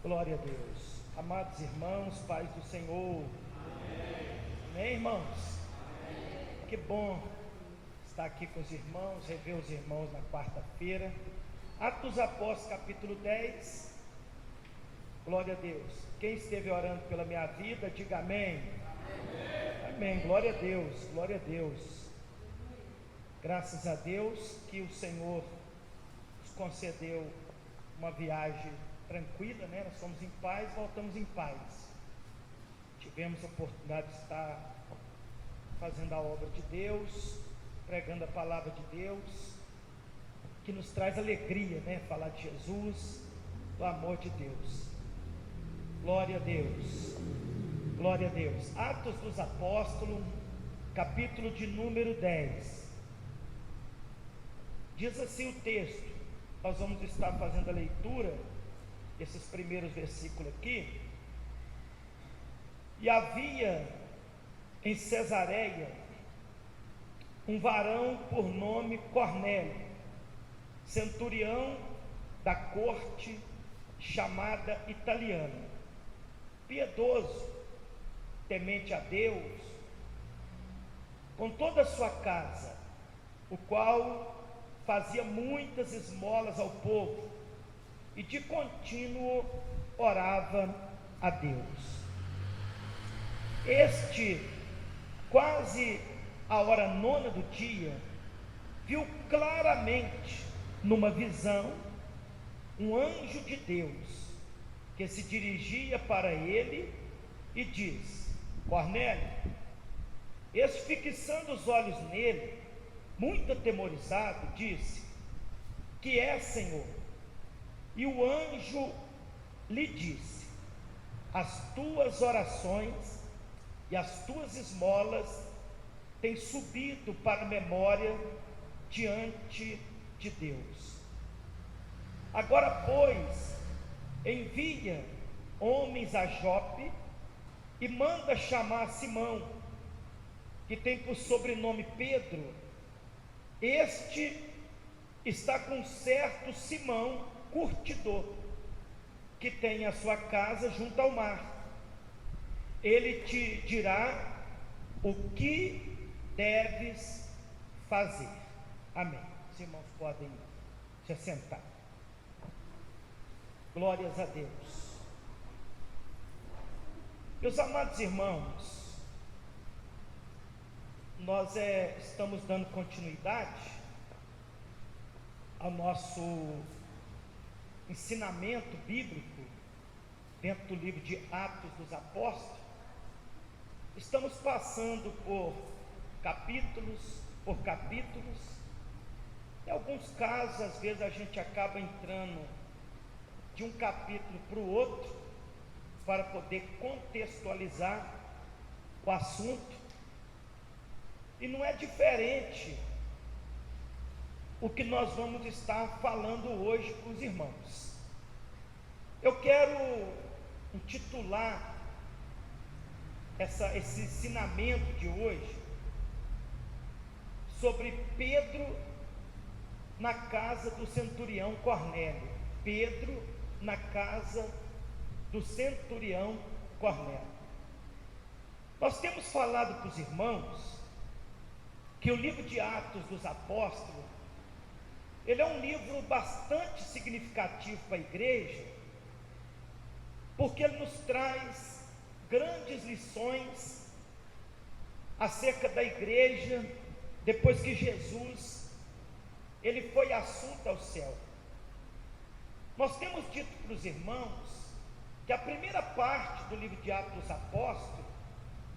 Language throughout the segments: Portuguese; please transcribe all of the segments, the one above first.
Glória a Deus. Amados irmãos, paz do Senhor. Amém, irmãos? Que bom estar aqui com os irmãos, rever os irmãos na quarta-feira. Atos dos Apóstolos, capítulo 10. Glória a Deus. Quem esteve orando pela minha vida, diga amém. Amém. Glória a Deus, glória a Deus. Graças a Deus que o Senhor nos concedeu uma viagem tranquila, né? Nós fomos em paz, voltamos em paz. Tivemos a oportunidade de estar fazendo a obra de Deus, pregando a palavra de Deus, que nos traz alegria, né? Falar de Jesus, do amor de Deus. Glória a Deus, glória a Deus. Atos dos Apóstolos, capítulo de número 10. Diz assim o texto. Nós vamos estar fazendo a leitura esses primeiros versículos aqui. E havia em Cesareia um varão por nome Cornélio, centurião da corte chamada italiana, piedoso, temente a Deus, com toda a sua casa, o qual fazia muitas esmolas ao povo e de contínuo orava a Deus. Este, quase a hora nona do dia, viu claramente numa visão um anjo de Deus que se dirigia para ele e diz: Cornélio. Este, fixando os olhos nele, muito atemorizado, disse: Que é, Senhor? E o anjo lhe disse: As tuas orações e as tuas esmolas têm subido para a memória diante de Deus. Agora, pois, envia homens a Jope e manda chamar Simão, que tem por sobrenome Pedro. Este está com certo Simão, curtidor, que tem a sua casa junto ao mar. Ele te dirá o que deves fazer. Amém. Os irmãos podem se assentar. Glórias a Deus. Meus amados irmãos, nós estamos dando continuidade ao nosso ensinamento bíblico dentro do livro de Atos dos Apóstolos. Estamos passando por capítulos, em alguns casos, às vezes a gente acaba entrando de um capítulo para o outro, para poder contextualizar o assunto, e não é diferente o que nós vamos estar falando hoje com os irmãos. Eu quero intitular esse ensinamento de hoje sobre Pedro na casa do centurião Cornélio. Pedro na casa do centurião Cornélio. Nós temos falado para os irmãos que o livro de Atos dos Apóstolos, ele é um livro bastante significativo para a igreja, porque ele nos traz grandes lições acerca da igreja depois que Jesus ele foi assunto ao céu. Nós temos dito para os irmãos que a primeira parte do livro de Atos dos Apóstolos,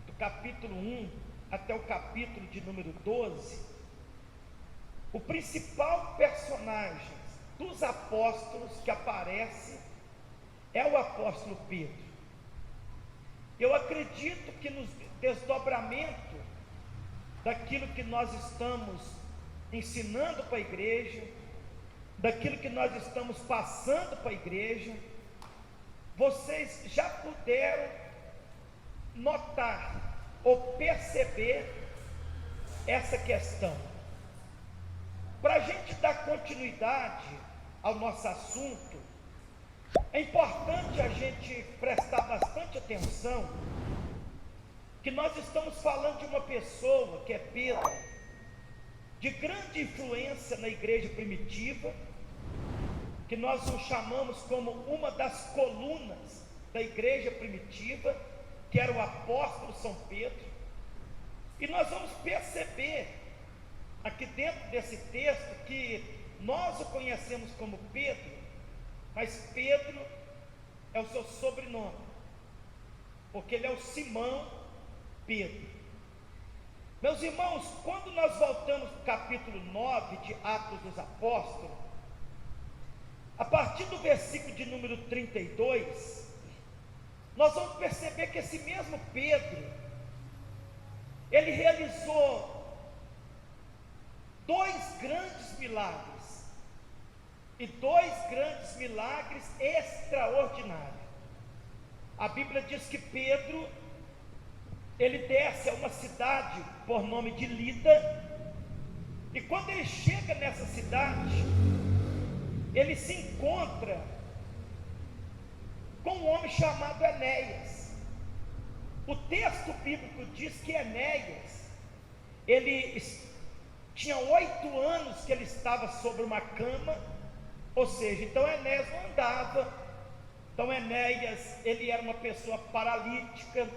do capítulo 1 até o capítulo de número 12, o principal personagem dos apóstolos que aparece é o apóstolo Pedro. Eu acredito que no desdobramento daquilo que nós estamos ensinando para a igreja, daquilo que nós estamos passando para a igreja, vocês já puderam notar ou perceber essa questão. Para a gente dar continuidade ao nosso assunto, É importante a gente prestar bastante atenção que nós estamos falando de uma pessoa que é Pedro, de grande influência na igreja primitiva, que nós o chamamos como uma das colunas da igreja primitiva, que era o apóstolo São Pedro. E nós vamos perceber aqui dentro desse texto que nós o conhecemos como Pedro, mas Pedro é o seu sobrenome, porque ele é o Simão Pedro. Meus irmãos, quando nós voltamos para o capítulo 9 de Atos dos Apóstolos, a partir do versículo de número 32, nós vamos perceber que esse mesmo Pedro, ele realizou 2 grandes milagres, e 2 grandes milagres extraordinários. A Bíblia diz que Pedro, ele desce a uma cidade por nome de Lida, e quando ele chega nessa cidade, ele se encontra com um homem chamado Enéas. O texto bíblico diz que Enéas, ele tinha 8 anos que ele estava sobre uma cama, ou seja, então Enéas não andava. Então Enéas, ele era uma pessoa paralítica,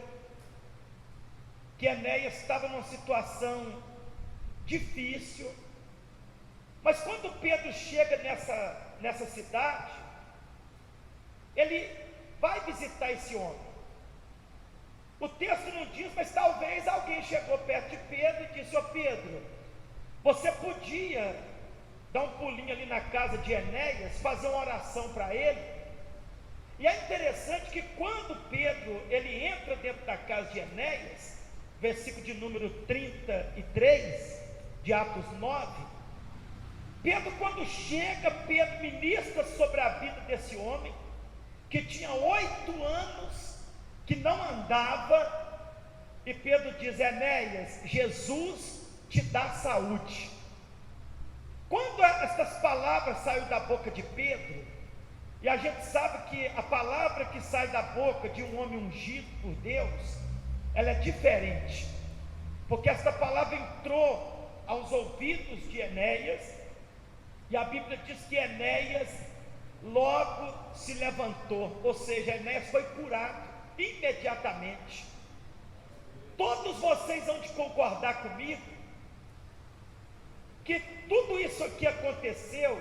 que Enéas estava numa situação difícil. Mas quando Pedro chega nessa cidade, ele vai visitar esse homem. O texto não diz, mas talvez alguém chegou perto de Pedro e disse: ô Pedro, você podia dar um pulinho ali na casa de Enéas, fazer uma oração para ele? E é interessante que quando Pedro, ele entra dentro da casa de Enéas, versículo de número 33, de Atos 9, Pedro, quando chega, Pedro ministra sobre a vida desse homem, que tinha 8 anos, que não andava, e Pedro diz: Enéas, Jesus te dá saúde. Quando estas palavras saíram da boca de Pedro, e a gente sabe que a palavra que sai da boca de um homem ungido por Deus, ela é diferente, porque esta palavra entrou aos ouvidos de Enéas, e a Bíblia diz que Enéas logo se levantou, ou seja, Enéas foi curado imediatamente. Todos vocês vão de concordar comigo que tudo isso aqui aconteceu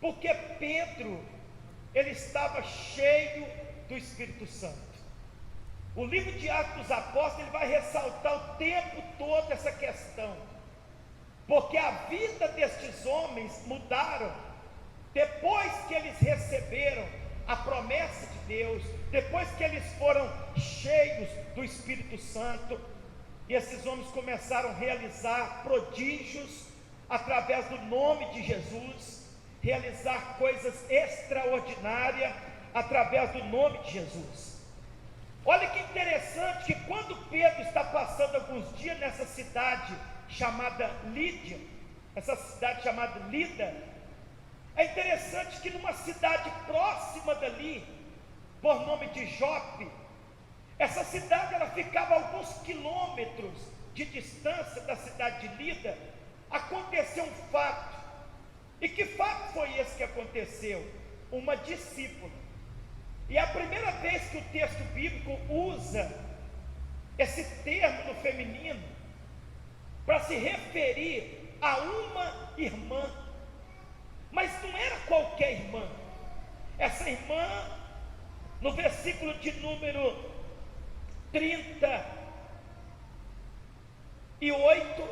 porque Pedro, ele estava cheio do Espírito Santo. O livro de Atos dos Apóstolos, ele vai ressaltar o tempo todo essa questão, porque a vida destes homens mudaram depois que eles receberam a promessa de Deus, depois que eles foram cheios do Espírito Santo, e esses homens começaram a realizar prodígios através do nome de Jesus, realizar coisas extraordinárias através do nome de Jesus. Olha que interessante que quando Pedro está passando alguns dias nessa cidade chamada Lídia, essa cidade chamada Lida, é interessante que numa cidade próxima dali, por nome de Jope, essa cidade ela ficava a alguns quilômetros de distância da cidade de Lida, aconteceu um fato. E que fato foi esse que aconteceu? Uma discípula. E é a primeira vez que o texto bíblico usa esse termo no feminino para se referir a uma irmã. Mas não era qualquer irmã. Essa irmã, no versículo de número 38,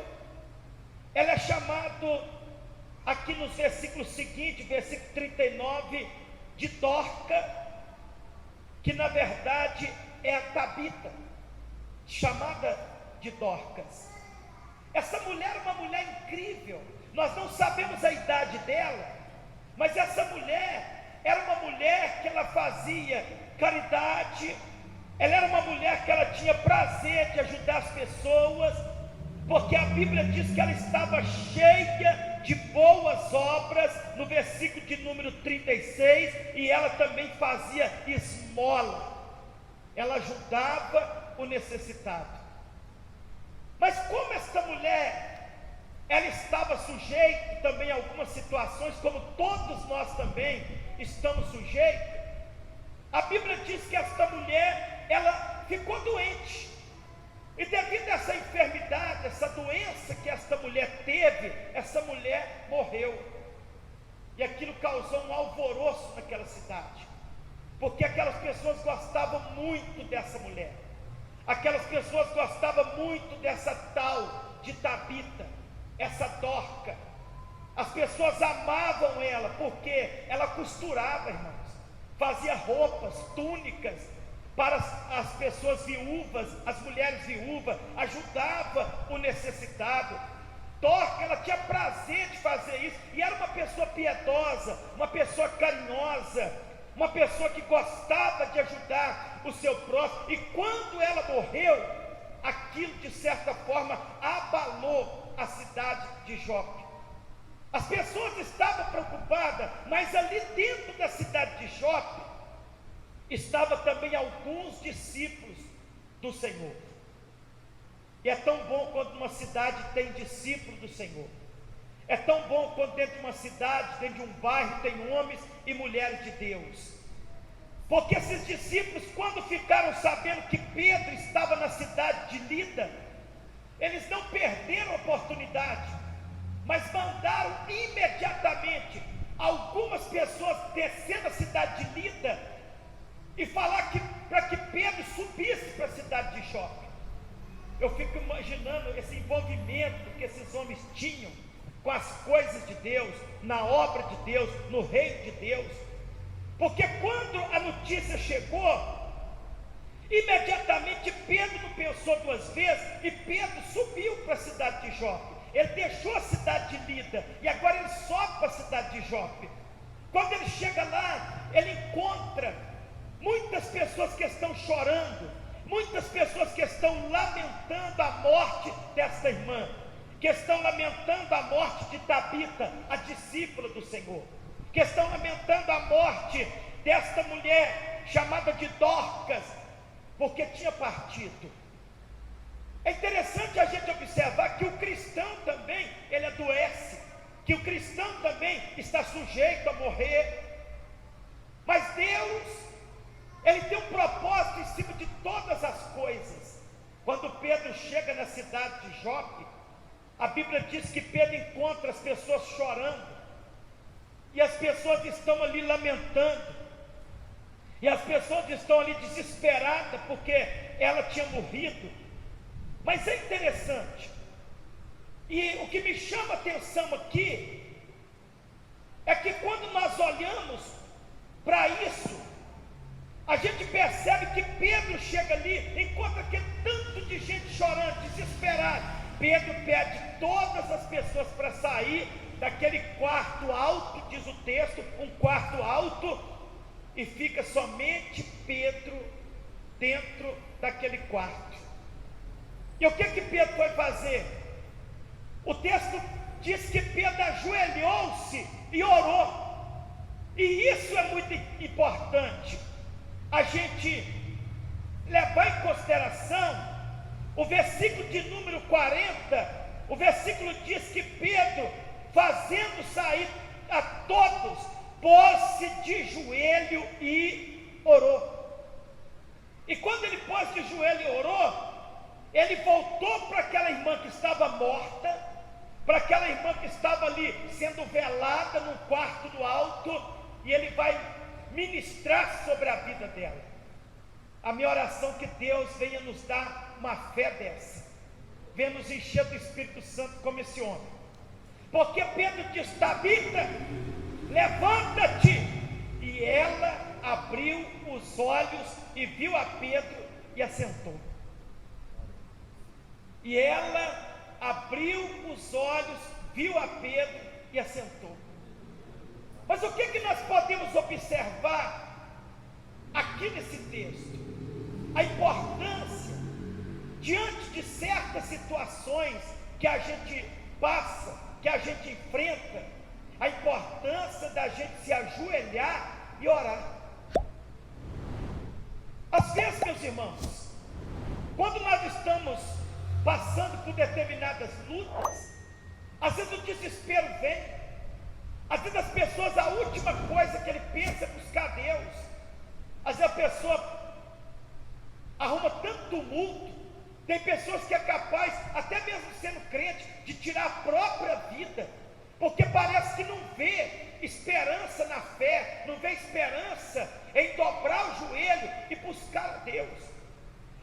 ela é chamada aqui nos versículos seguintes, versículo 39, de Dorca, que na verdade é a Tabita, chamada de Dorcas. Essa mulher é uma mulher incrível. Nós não sabemos a idade dela, mas essa mulher era uma mulher que ela fazia caridade, ela era uma mulher que ela tinha prazer de ajudar as pessoas, porque a Bíblia diz que ela estava cheia de boas obras, no versículo de número 36, e ela também fazia esmola, ela ajudava o necessitado. Mas como esta mulher, ela estava sujeita também a algumas situações, como todos nós também estamos sujeitos, a Bíblia diz que esta mulher, ela ficou doente, e devido a essa enfermidade, essa doença que esta mulher teve, essa mulher morreu, e aquilo causou um alvoroço naquela cidade, porque aquelas pessoas gostavam muito dessa mulher, aquelas pessoas gostavam muito dessa tal de Tabita, essa Dorca. As pessoas amavam ela, porque ela costurava, irmãos, fazia roupas, túnicas para as pessoas viúvas, as mulheres viúvas, ajudava o necessitado. Dorca, ela tinha prazer de fazer isso, e era uma pessoa piedosa, uma pessoa carinhosa, uma pessoa que gostava de ajudar o seu próximo. E quando ela morreu, aquilo de certa forma abalou a cidade de Jope. As pessoas estavam preocupadas, mas ali dentro da cidade de Jope estavam também alguns discípulos do Senhor. E é tão bom quando uma cidade tem discípulos do Senhor. É tão bom quando dentro de uma cidade, dentro de um bairro, tem homens e mulheres de Deus. Porque esses discípulos, quando ficaram sabendo que Pedro estava na cidade de Lida, eles não perderam a oportunidade, mas mandaram imediatamente algumas pessoas descer da cidade de Lida e falar para que Pedro subisse para a cidade de Jope. Eu fico imaginando esse envolvimento que esses homens tinham com as coisas de Deus, na obra de Deus, no reino de Deus. Porque quando a notícia chegou, imediatamente Pedro não pensou duas vezes, e Pedro subiu para a cidade de Jope. Ele deixou a cidade de Lida, e agora ele sobe para a cidade de Jope. Quando ele chega lá, ele encontra muitas pessoas que estão chorando, muitas pessoas que estão lamentando a morte desta irmã, que estão lamentando a morte de Tabita, a discípula do Senhor, que estão lamentando a morte desta mulher chamada de Dorcas, porque tinha partido. É interessante a gente observar que o cristão também, ele adoece, que o cristão também está sujeito a morrer, mas Deus, ele tem um propósito em cima de todas as coisas. Quando Pedro chega na cidade de Jope, a Bíblia diz que Pedro encontra as pessoas chorando, e as pessoas estão ali lamentando, e as pessoas estão ali desesperadas, porque ela tinha morrido. Mas é interessante, e o que me chama a atenção aqui, é que quando nós olhamos para isso, a gente percebe que Pedro chega ali, encontra aquele tanto de gente chorando, desesperada. Pedro pede todas as pessoas para sair daquele quarto alto, diz o texto, um quarto alto, e fica somente Pedro dentro daquele quarto. E o que Pedro foi fazer? O texto diz que Pedro ajoelhou-se e orou. E isso é muito importante, a gente levar em consideração. O versículo de número 40, o versículo diz que Pedro, fazendo sair a todos, pôs-se de joelho e orou. E quando ele pôs de joelho e orou, ele voltou para aquela irmã que estava morta, para aquela irmã que estava ali sendo velada num quarto do alto, e ele vai ministrar sobre a vida dela. A minha oração é que Deus venha nos dar uma fé dessa, venha nos encher do Espírito Santo como esse homem. Porque Pedro diz: Tabita, levanta-te. E ela abriu os olhos e viu a Pedro e assentou. E ela abriu os olhos, viu a Pedro e assentou. Mas o que nós podemos observar aqui nesse texto? A importância, diante de certas situações que a gente passa, que a gente enfrenta, ajoelhar e orar. Às vezes, meus irmãos, quando nós estamos passando por determinadas lutas, às vezes o desespero vem, às vezes as pessoas, a última coisa que ele pensa é buscar Deus. Às vezes a pessoa arruma tanto tumulto, tem pessoas que é capaz, até mesmo sendo crente, de tirar a própria vida, porque parece que não vê esperança na fé, não vê esperança em dobrar o joelho e buscar a Deus.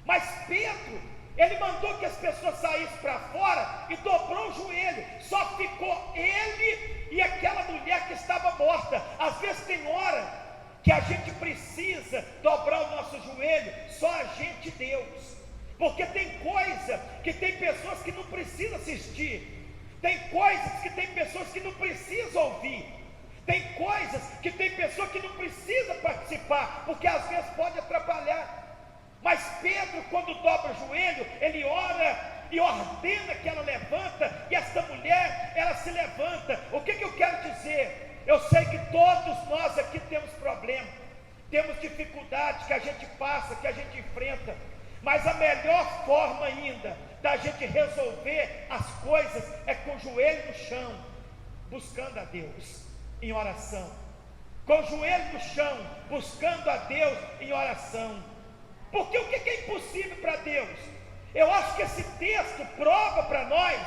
Mas Pedro, ele mandou que as pessoas saíssem para fora e dobrou o joelho, só ficou ele e aquela mulher que estava morta. Às vezes tem hora que a gente precisa dobrar o nosso joelho, só a gente e Deus, porque tem coisa que tem pessoas que não precisam assistir, tem coisas que tem pessoas que não precisam ouvir, tem coisas que tem pessoa que não precisa participar, porque às vezes pode atrapalhar. Mas Pedro, quando dobra o joelho, ele ora e ordena que ela levanta, e essa mulher, ela se levanta. O que eu quero dizer? Eu sei que todos nós aqui temos problemas, temos dificuldades que a gente passa, que a gente enfrenta, mas a melhor forma ainda da gente resolver as coisas é com o joelho no chão, buscando a Deus em oração, com o joelho no chão, buscando a Deus em oração. Porque o que é impossível para Deus? Eu acho que esse texto prova para nós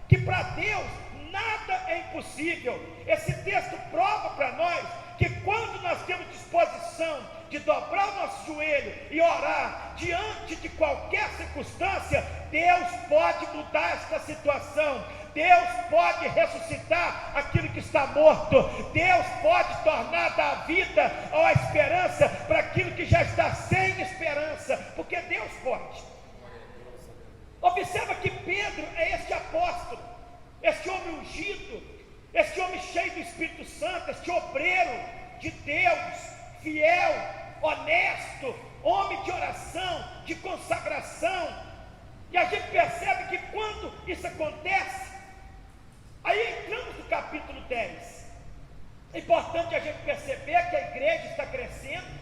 que para Deus nada é impossível. Esse texto prova para nós que quando nós temos disposição de dobrar o nosso joelho e orar diante de qualquer circunstância, Deus pode mudar esta situação, Deus pode ressuscitar aquilo que está morto, Deus pode tornar da vida ou a esperança para aquilo que já está sem esperança, porque Deus pode. Observa que Pedro é este apóstolo, este homem ungido, este homem cheio do Espírito Santo, este obreiro de Deus, fiel, honesto, homem de oração, de consagração. E a gente percebe que quando isso acontece, aí entramos no capítulo 10. É importante a gente perceber que a igreja está crescendo,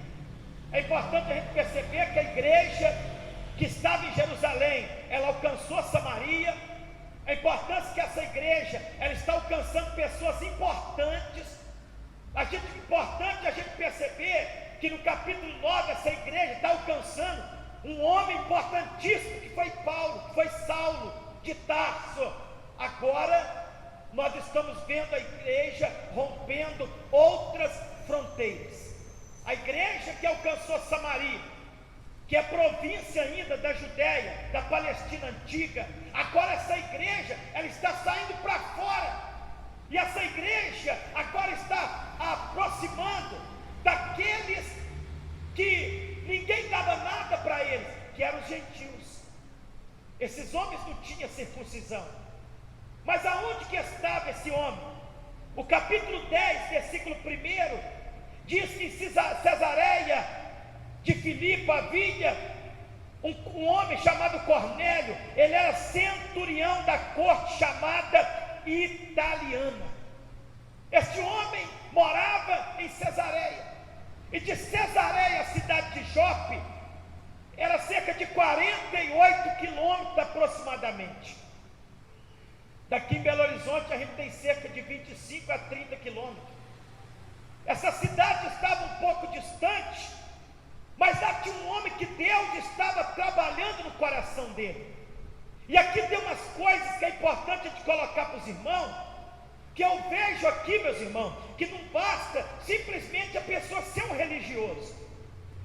é importante a gente perceber que a igreja que estava em Jerusalém, ela alcançou Samaria. É importante que essa igreja, ela está alcançando pessoas importantes. É importante a gente perceber que no capítulo 9, essa igreja está alcançando um homem importantíssimo, que foi Paulo, que foi Saulo de Tarso. Agora nós estamos vendo a igreja rompendo outras fronteiras. A igreja que alcançou Samaria, que é província ainda da Judéia, da Palestina antiga, agora essa igreja, ela está saindo para fora, e essa igreja agora está aproximando daqueles que ninguém dava nada para eles, que eram os gentios. Esses homens não tinham circuncisão, mas aonde que estava esse homem? O capítulo 10, versículo 1, diz que em Cesareia de Filipe havia um homem chamado Cornélio. Ele era centurião da corte chamada italiana. Este homem morava em Cesareia, e de Cesareia, a cidade de Jope, era cerca de 48 quilômetros aproximadamente. Daqui em Belo Horizonte a gente tem cerca de 25 a 30 quilômetros. Essa cidade estava um pouco distante, mas lá tinha um homem que Deus estava trabalhando no coração dele. E aqui tem umas coisas que é importante a gente colocar para os irmãos, que eu vejo aqui, meus irmãos, que não basta simplesmente a pessoa ser um religioso,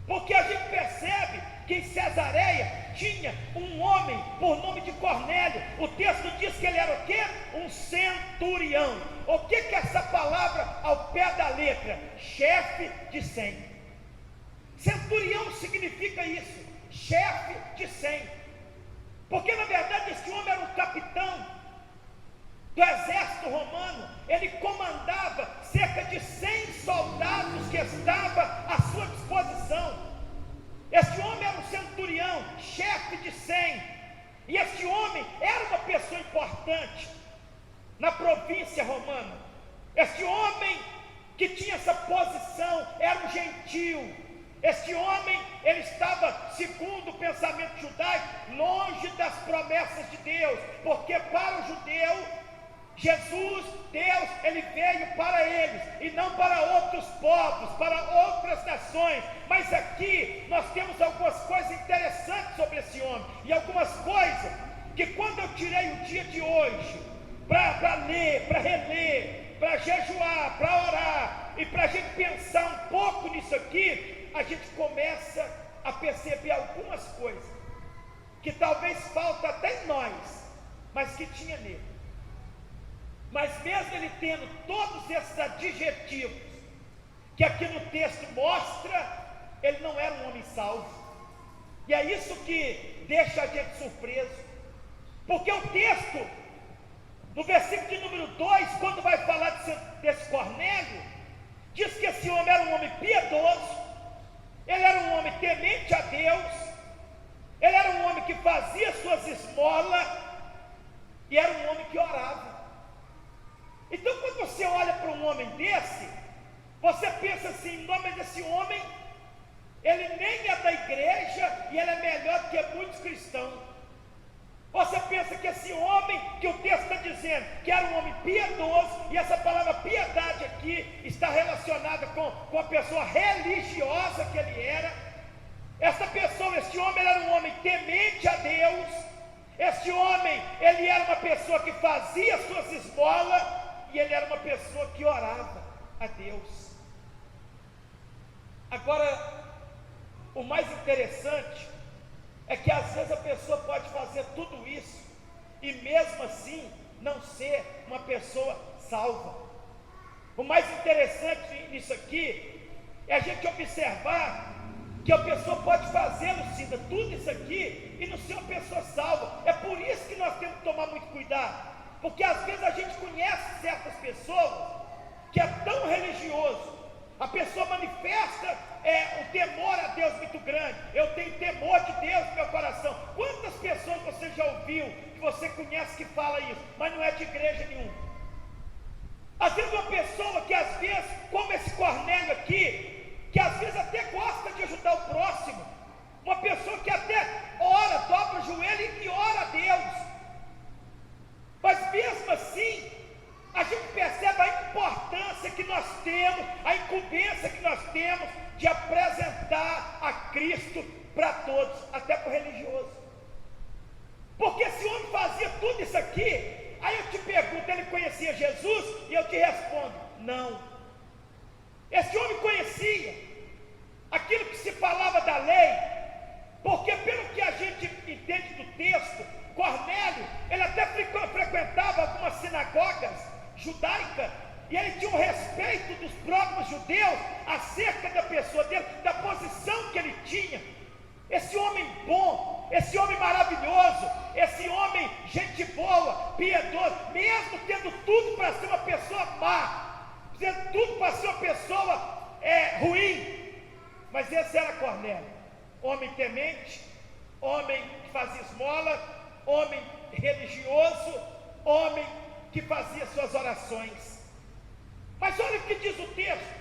porque a gente percebe que em Cesareia tinha um homem por nome de Cornélio. O texto diz que ele era o quê? Um centurião. O que é essa palavra ao pé da letra? Chefe de 100. Centurião significa isso, chefe de 100, porque na verdade esse homem era um capitão do exército romano. Ele comandava cerca de 100 soldados que estavam à sua disposição. Este homem era um centurião, chefe de 100, e este homem era uma pessoa importante na província romana. Este homem que tinha essa posição era um gentio. Este homem, ele estava, segundo o pensamento judaico, longe das promessas de Deus, porque para o judeu, Jesus, Deus, ele veio para eles, e não para outros povos, para outras nações. Mas aqui nós temos algumas coisas interessantes sobre esse homem, e algumas coisas que quando eu tirei o dia de hoje, para ler, para reler, para jejuar, para orar, e para a gente pensar um pouco nisso aqui, a gente começa a perceber algumas coisas, que talvez falta até em nós, mas que tinha nele. Mas mesmo ele tendo todos esses adjetivos, que aqui no texto mostra, ele não era um homem salvo. E é isso que deixa a gente surpreso, porque o texto, no versículo de número 2, quando vai falar desse Cornélio, diz que esse homem era um homem piedoso, ele era um homem temente a Deus, ele era um homem que fazia suas esmolas, e era um homem que orava. Então quando você olha para um homem desse, você pensa assim, em nome desse homem, ele nem é da igreja, e ele é melhor do que muitos cristãos. Você pensa que esse homem, que o texto está dizendo, que era um homem piedoso, e essa palavra piedade aqui está relacionada com a pessoa religiosa que ele era. Essa pessoa, esse homem, ele era um homem temente a Deus. Este homem, ele era uma pessoa que fazia suas esmolas, e ele era uma pessoa que orava a Deus. Agora, o mais interessante é que às vezes a pessoa pode fazer tudo isso e mesmo assim não ser uma pessoa salva. O mais interessante nisso aqui é a gente observar que a pessoa pode fazer, Lucida, tudo isso aqui e não ser uma pessoa salva. É por isso que nós temos que tomar muito cuidado, porque às vezes a gente conhece certas pessoas que é tão religioso, a pessoa manifesta um temor a Deus muito grande. Eu tenho temor de Deus no meu coração. Quantas pessoas você já ouviu, que você conhece, que fala isso, mas não é de igreja nenhuma? Às vezes uma pessoa que às vezes, como esse Cornélio aqui, que às vezes até gosta de ajudar o próximo, uma pessoa que até ora, dobra o joelho e ora a Deus, mas mesmo assim, a gente percebe a importância que nós temos, a incumbência que nós temos de apresentar a Cristo para todos, até para o religioso. Porque esse homem fazia tudo isso aqui, aí eu te pergunto, ele conhecia Jesus? E eu te respondo, não. Esse homem conhecia aquilo que se falava da lei, porque pelo que a gente entende do texto, Cornélio, ele até frequentava algumas sinagogas judaicas, e ele tinha um respeito dos próprios judeus acerca da pessoa dele, da posição que ele tinha. Esse homem bom, esse homem maravilhoso, esse homem gente boa, piedoso, mesmo tendo tudo para ser uma pessoa má, tendo tudo para ser uma pessoa ruim, mas esse era Cornélio, homem temente, homem que fazia esmola, homem religioso, homem que fazia suas orações. Mas olha o que diz o texto,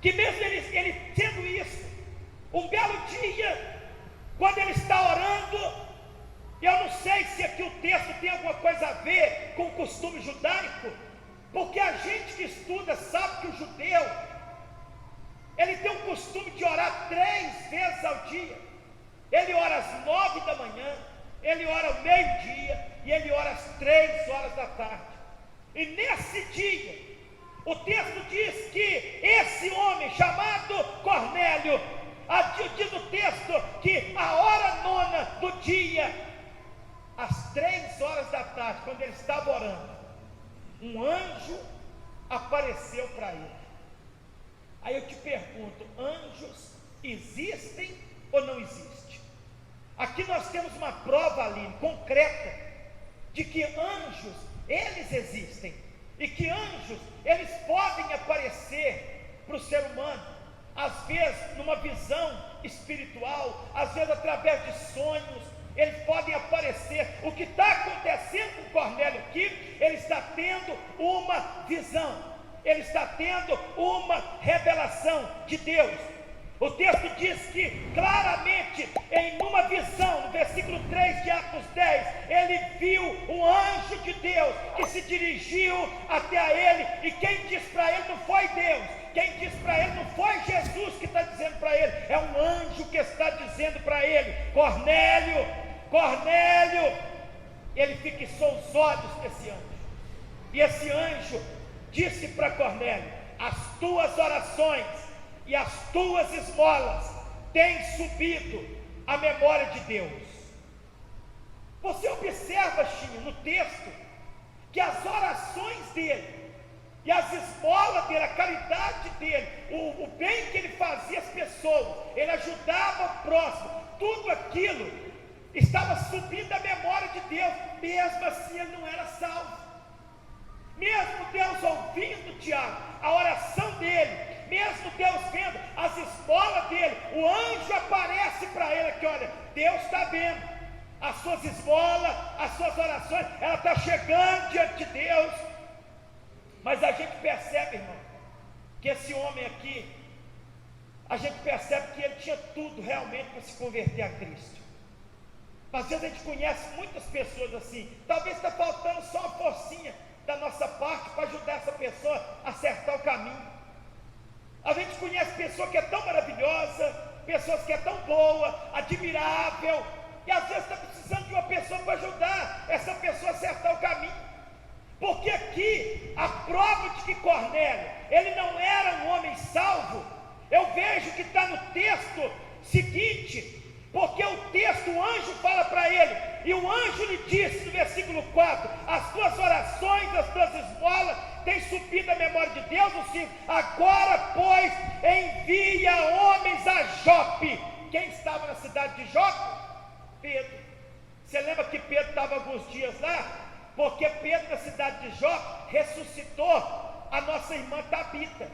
que mesmo ele tendo isso, um belo dia, quando ele está orando, eu não sei se aqui o texto tem alguma coisa a ver com o costume judaico, porque a gente que estuda sabe que o judeu, ele tem um costume de orar 3 vezes ao dia. Ele ora às 9 da manhã, ele ora ao meio-dia e ele ora às 3 horas da tarde. E nesse dia, o texto diz que esse homem chamado Cornélio, diz o texto que a hora 9 do dia, às 3 horas da tarde, quando ele estava orando, um anjo apareceu para ele. Aí eu te pergunto, anjos existem ou não existem? Aqui nós temos uma prova ali, concreta, de que anjos, eles existem, e que anjos, eles podem aparecer para o ser humano, às vezes numa visão espiritual, às vezes através de sonhos, eles podem aparecer. O que está acontecendo com Cornélio aqui, ele está tendo uma visão. ele está tendo uma revelação de Deus. O texto diz que claramente, em uma visão, no versículo 3 de Atos 10, ele viu um anjo de Deus que se dirigiu até a ele, e quem diz para ele não foi Deus, quem diz para ele não foi Jesus que está dizendo para ele, é um anjo que está dizendo para ele: Cornélio, Cornélio. Ele fixou os olhos nesse anjo, e esse anjo disse para Cornélio: as tuas orações e as tuas esmolas têm subido à memória de Deus. Você observa, Chinho, no texto, que as orações dele e as esmolas dele, a caridade dele, o bem que ele fazia às pessoas, ele ajudava o próximo, tudo aquilo estava subindo à memória de Deus. Mesmo assim ele não era salvo. Mesmo Deus ouvindo Tiago, a oração dele, mesmo Deus vendo as esmolas dele, o anjo aparece para ele aqui: olha, Deus está vendo as suas esmolas, as suas orações, ela está chegando diante de Deus. Mas a gente percebe, irmão, que esse homem aqui, a gente percebe que ele tinha tudo realmente para se converter a Cristo. Às vezes a gente conhece muitas pessoas assim, talvez está faltando só uma forcinha da nossa parte para ajudar essa pessoa a acertar o caminho. A gente conhece pessoa que é tão maravilhosa, pessoas que é tão boa, admirável, e às vezes está precisando de uma pessoa para ajudar essa pessoa a acertar o caminho. Porque aqui, a prova de que Cornélio, ele não era um homem salvo, eu vejo que está no texto seguinte, porque o texto, o anjo fala para ele, e o anjo lhe disse no versículo 4: as tuas orações, as tuas esmolas têm subido à memória de Deus. O 5: agora, pois, envia homens a Jope. Quem estava na cidade de Jope? Pedro. Você lembra que Pedro estava alguns dias lá? Porque Pedro, na cidade de Jope, ressuscitou a nossa irmã Talita,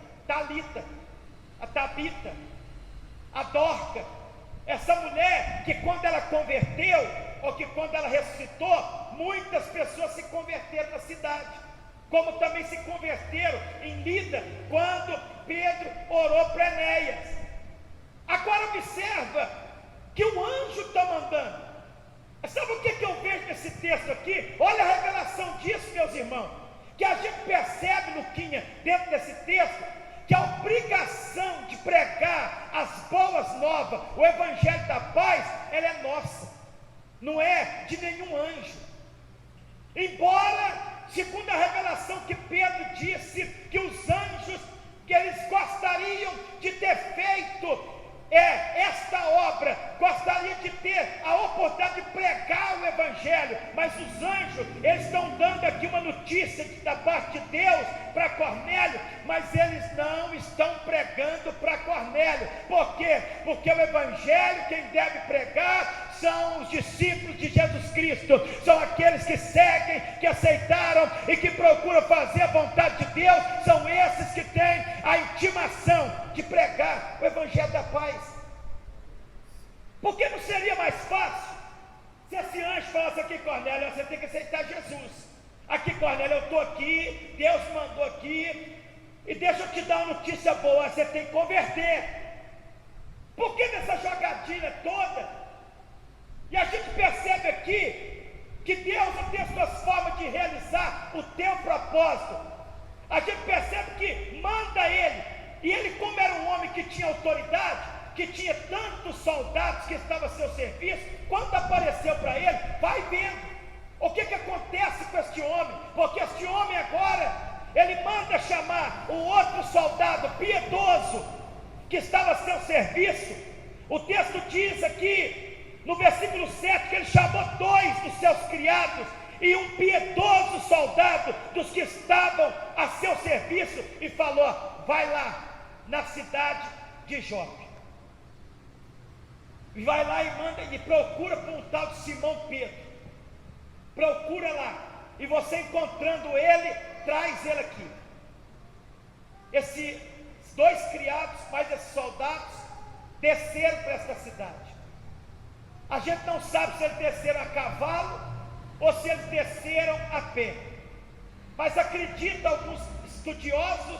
a Tabita, a Dorca. Essa mulher que quando ela converteu, ou que quando ela ressuscitou, muitas pessoas se converteram na cidade, como também se converteram em Lida, quando Pedro orou para Enéas. Agora observa que o anjo está mandando. Sabe o que eu vejo nesse texto aqui? Olha a revelação disso, meus irmãos, que a gente percebe, Luquinha, dentro desse texto, que a obrigação de pregar as boas novas, o evangelho da paz, ela é nossa, não é de nenhum anjo. Embora, segundo a revelação que Pedro disse, que os anjos, que eles gostariam de ter feito esta obra, gostaria de ter a oportunidade de pregar o evangelho, mas os anjos, eles estão dando aqui uma notícia da parte de Deus para Cornélio, mas eles não estão pregando para Cornélio. Por quê? Porque o evangelho, quem deve pregar são os discípulos de Jesus Cristo, são aqueles que seguem, que aceitaram e que procuram fazer a vontade de Deus, são esses que têm a intimação de pregar o evangelho da paz. Porque não seria mais fácil se esse anjo falasse aqui: Cornélio, você tem que aceitar Jesus. Aqui, Cornélio, eu estou aqui, Deus mandou aqui, e deixa eu te dar uma notícia boa, você tem que converter. Por que dessa jogadinha toda? E a gente percebe aqui que Deus tem as suas formas de realizar o teu propósito. A gente percebe que manda ele, e ele, como era um homem que tinha autoridade, que tinha tantos soldados que estavam a seu serviço, quando apareceu para ele, vai vendo o que acontece com este homem, porque este homem agora, ele manda chamar um outro soldado piedoso, que estava a seu serviço. O texto diz aqui, no versículo 7, que ele chamou 2 dos seus criados, e um piedoso soldado dos que estavam a seu serviço, e falou: vai lá na cidade de Jope, vai lá e manda, e procura por um tal de Simão Pedro, procura lá, e você encontrando ele, traz ele aqui. Esses 2 criados, mais esses soldados, desceram para essa cidade. A gente não sabe se eles desceram a cavalo ou se eles desceram a pé, mas acredita alguns estudiosos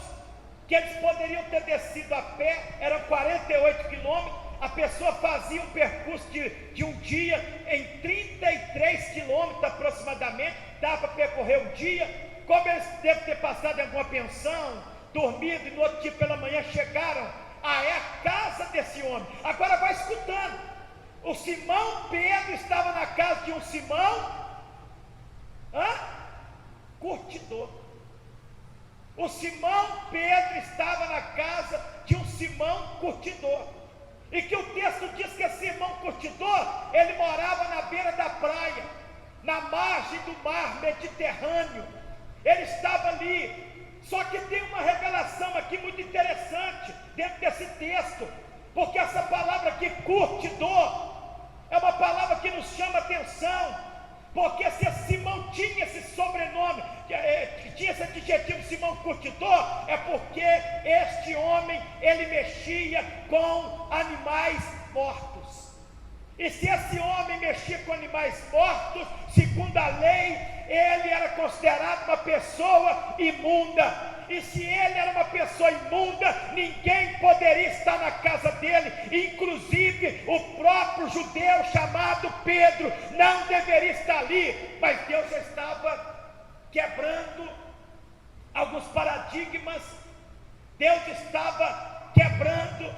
que eles poderiam ter descido a pé, eram 48 quilômetros, a pessoa fazia um percurso de um dia em 33 quilômetros aproximadamente, dava para percorrer um dia. Como eles devem ter passado em alguma pensão, dormido, e no outro dia pela manhã chegaram a casa desse homem. Agora vai escutando, o Simão Pedro estava na casa de um Simão curtidor. O Simão Pedro estava na casa de um Simão curtidor, e que o texto diz que esse Simão curtidor, ele morava na beira da praia, na margem do mar Mediterrâneo. Ele estava ali. Só que tem uma revelação aqui muito interessante dentro desse texto, porque essa palavra aqui, curtidor, é uma palavra que nos chama atenção, porque se esse Simão tinha esse sobrenome, tinha esse adjetivo Simão curtidor, é porque este homem, ele mexia com animais mortos. E se esse homem mexia com animais mortos, segundo a lei, ele era considerado uma pessoa imunda. E se ele era uma pessoa imunda, ninguém poderia estar na casa dele, inclusive o próprio judeu chamado Pedro não deveria estar ali. Mas Deus já estava quebrando alguns paradigmas, Deus estava quebrando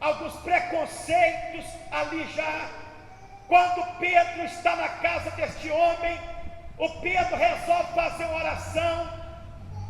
alguns preconceitos ali já. Quando Pedro está na casa deste homem, o Pedro resolve fazer uma oração.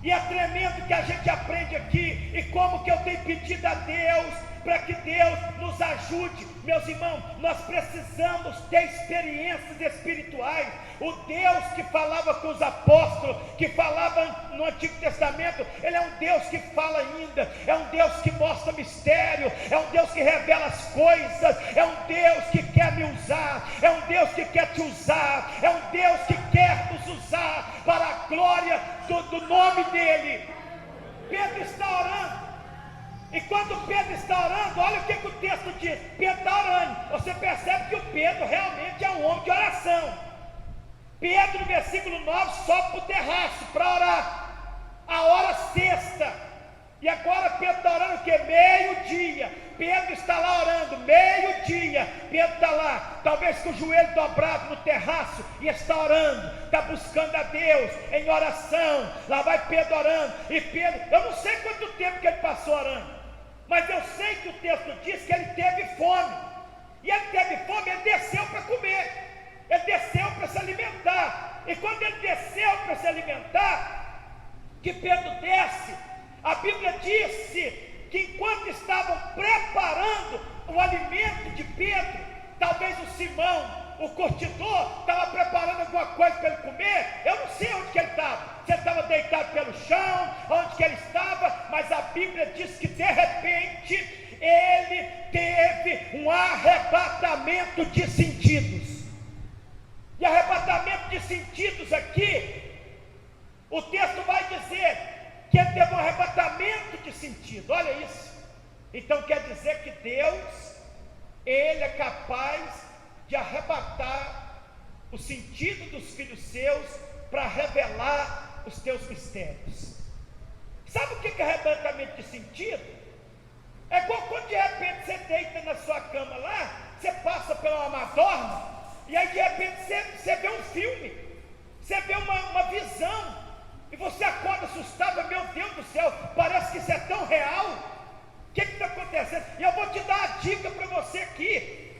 E é tremendo que a gente aprende aqui, e como que eu tenho pedido a Deus, para que Deus nos ajude. Meus irmãos, nós precisamos ter experiências espirituais. O Deus que falava com os apóstolos, que falava no Antigo Testamento, Ele é um Deus que fala ainda, é um Deus que mostra mistério, é um Deus que revela as coisas, é um Deus que quer me usar, é um Deus que quer te usar, é um Deus que quer nos usar para a glória do nome dEle. Pedro está orando. E quando Pedro está orando, olha o que o texto diz. Pedro está orando. Você percebe que o Pedro realmente é um homem de oração. Pedro, no versículo 9, sobe para o terraço para orar. A hora sexta. E agora Pedro está orando o quê? Meio-dia. Pedro está lá orando, meio-dia. Pedro está lá, talvez com o joelho dobrado no terraço, e está orando, está buscando a Deus em oração. Lá vai Pedro orando. E Pedro, eu não sei quanto tempo que ele passou orando, mas eu sei que o texto diz que ele teve fome. E ele teve fome, ele desceu para comer. Ele desceu para se alimentar. E quando ele desceu para se alimentar, que Pedro desce, a Bíblia disse que enquanto estavam preparando o alimento de Pedro, talvez o Simão, o curtidor, estava preparando alguma coisa para ele comer. Eu não sei onde que ele estava, se ele estava deitado pelo chão, onde que ele estava, mas a Bíblia diz que de repente ele teve um arrebatamento de sentidos. E arrebatamento de sentidos aqui, o texto vai dizer que ele teve um arrebatamento de sentido. Olha isso. Então quer dizer que Deus, Ele é capaz de arrebatar o sentido dos filhos seus para revelar os teus mistérios. Sabe o que é arrebatamento de sentido? É igual quando de repente você deita na sua cama lá, você passa pela Madorna, e aí de repente você vê um filme, você vê uma visão, e você acorda assustado. Meu Deus do céu, parece que isso é tão real. O que está acontecendo? E eu vou te dar a dica para você aqui.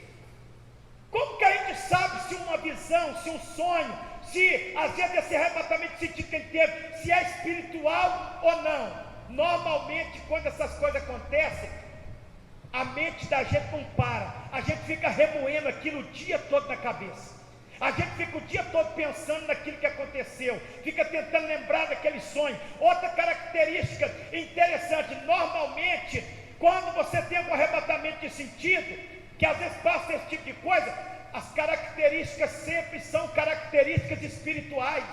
Como que a gente sabe se uma visão, se um sonho, se às vezes esse arrebatamento de sentido que ele teve, se é espiritual ou não? Normalmente quando essas coisas acontecem, a mente da gente não para, a gente fica remoendo aquilo o dia todo na cabeça. A gente fica o dia todo pensando naquilo que aconteceu, fica tentando lembrar daquele sonho. Outra característica interessante, normalmente, quando você tem um arrebatamento de sentido, que às vezes passa esse tipo de coisa, as características sempre são características espirituais.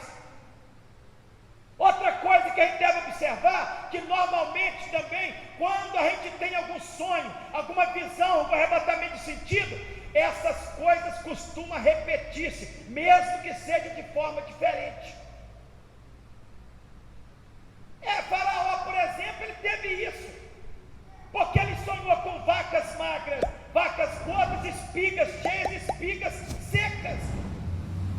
Outra coisa que a gente deve observar, que normalmente também, quando a gente tem algum sonho, alguma visão, algum arrebatamento de sentido, essas coisas costumam repetir-se, mesmo que seja de forma diferente. Faraó exemplo, ele teve isso, porque ele sonhou com vacas magras, vacas gordas, espigas cheias, espigas secas.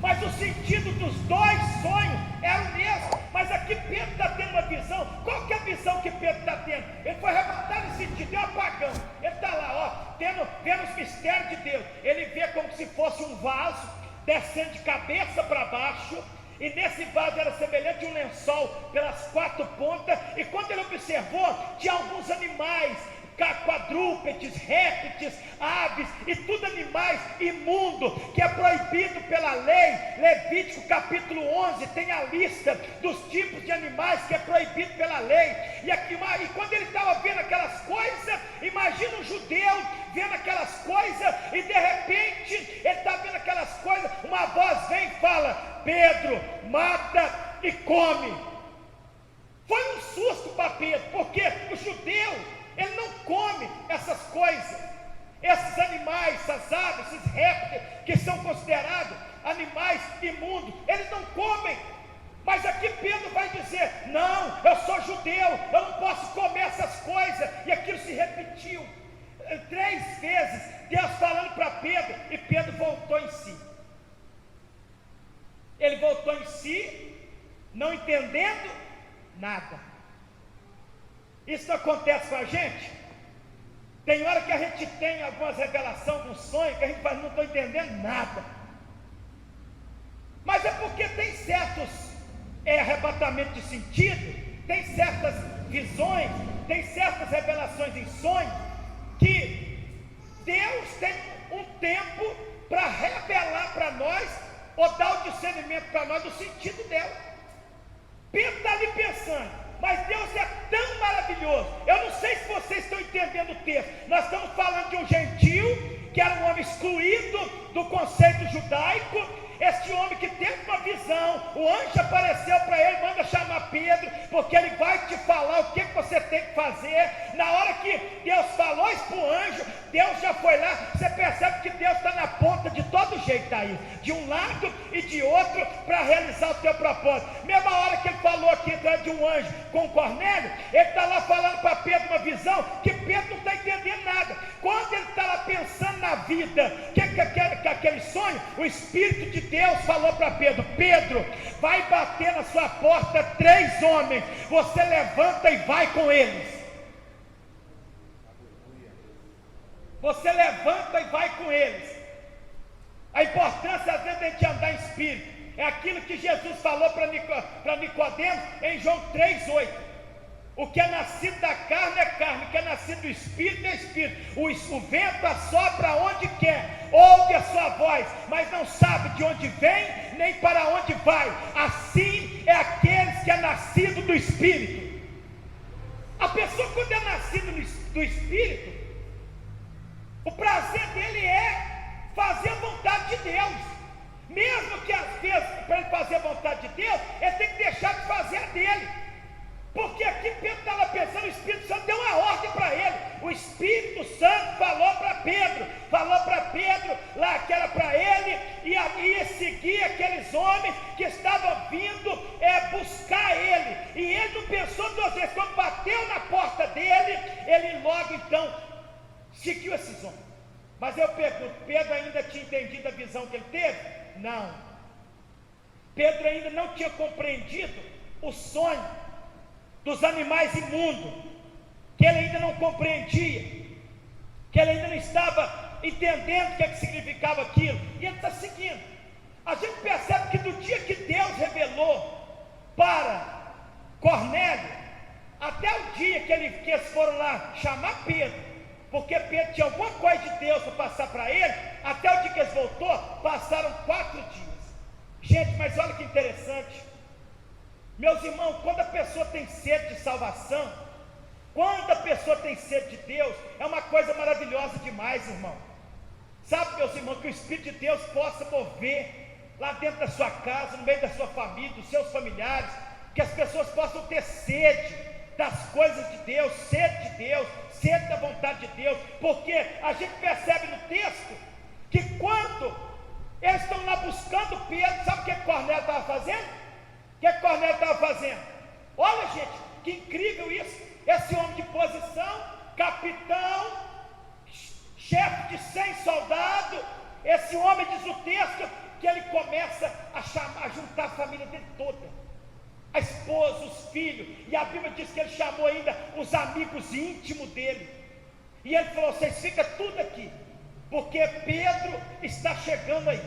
Mas o sentido dos dois sonhos era o mesmo. Mas aqui Pedro está tendo uma visão. Qual que é a visão que Pedro está tendo? Ele foi arrebatado nesse sentido, é um apagão. Ele está lá, vendo os mistérios de Deus. Ele vê como se fosse um vaso descendo de cabeça para baixo. E nesse vaso era semelhante a um lençol pelas quatro pontas. E quando ele observou, tinha alguns animais, quadrúpedes, répteis, aves e tudo animais imundos, que é proibido pela lei. Levítico capítulo 11 tem a lista dos tipos de animais que é proibido pela lei. E quando ele estava vendo aquelas coisas, imagina um judeu vendo aquelas coisas, e de repente ele está vendo aquelas coisas, uma voz vem e fala: Pedro, mata e come. Foi um susto para Pedro, porque o judeu, ele não come essas coisas, esses animais, essas aves, esses répteis, que são considerados animais imundos, eles não comem. Mas aqui Pedro vai dizer: não, eu sou judeu, eu não posso comer essas coisas. E aquilo se repetiu 3 vezes, Deus falando para Pedro, e Pedro voltou em si. Ele voltou em si, não entendendo nada. Isso acontece com a gente. Tem hora que a gente tem algumas revelações de um sonho que a gente fala: não estou entendendo nada. Mas é porque tem certos arrebatamentos de sentido, tem certas visões, tem certas revelações em sonhos, que Deus tem um tempo para revelar para nós, ou dar o discernimento para nós do sentido dela. Pedro está ali pensando: mas Deus é tão maravilhoso. Eu não sei se vocês estão entendendo o texto. Nós estamos falando de um gentio, que era um homem excluído do conceito judaico. Este homem que teve uma visão, o anjo apareceu para ele: manda chamar Pedro, porque ele vai te falar o que você tem que fazer. Na hora que Deus falou isso para o anjo, Deus já foi lá. Você percebe que Deus está na ponta de todo jeito aí, de um lado e de outro, para realizar o teu propósito. Mesma hora que ele falou aqui de um anjo com Cornélio, ele está lá falando para Pedro uma visão que Pedro não está entendendo nada. Quando ele está lá pensando na vida, que aquele sonho, o Espírito de Deus falou para Pedro: Pedro, vai bater na sua porta 3 homens, você levanta e vai com eles. Você levanta e vai com eles. A importância às vezes de a gente andar em espírito é aquilo que Jesus falou para Nicodemos em João 3,8. O que é nascido da carne é carne, o que é nascido do Espírito é Espírito. O vento assopra onde quer, ouve a sua voz, mas não sabe de onde vem, nem para onde vai. Assim é aqueles que é nascido do Espírito. A pessoa, quando é nascido do Espírito, o prazer dele é fazer a vontade de Deus. Mesmo que às vezes, para ele fazer a vontade de Deus, ele tem que deixar de fazer a dele. Porque aqui Pedro estava pensando, o Espírito Santo deu uma ordem para ele. O Espírito Santo falou para Pedro lá que era para ele, e ia seguir aqueles homens que estavam vindo buscar ele. E ele não pensou 2 vezes. Quando bateu na porta dele, ele logo então seguiu esses homens. Mas eu pergunto: Pedro ainda tinha entendido a visão que ele teve? Não. Pedro ainda não tinha compreendido o sonho dos animais imundos, que ele ainda não compreendia, que ele ainda não estava entendendo o que significava aquilo, e ele está seguindo. A gente percebe que do dia que Deus revelou para Cornélio, até o dia que eles foram lá chamar Pedro, porque Pedro tinha alguma coisa de Deus para passar para ele, até o dia que eles voltou, passaram 4 dias. Gente, mas olha que interessante. Meus irmãos, quando a pessoa tem sede de salvação, quando a pessoa tem sede de Deus, é uma coisa maravilhosa demais, irmão. Sabe, meus irmãos, que o Espírito de Deus possa mover lá dentro da sua casa, no meio da sua família, dos seus familiares, que as pessoas possam ter sede das coisas de Deus, sede de Deus, sede da vontade de Deus, porque a gente percebe no texto que quando eles estão lá buscando Pedro, sabe o que Cornélio estava fazendo? O que Cornélio estava fazendo? Olha, gente, Que incrível isso! Esse homem de posição, capitão, chefe de 100 soldados, esse homem, diz o texto, que ele começa a juntar a família dele toda, a esposa, os filhos, e a Bíblia diz que ele chamou ainda os amigos íntimos dele, e ele falou: vocês ficam tudo aqui, porque Pedro está chegando aí,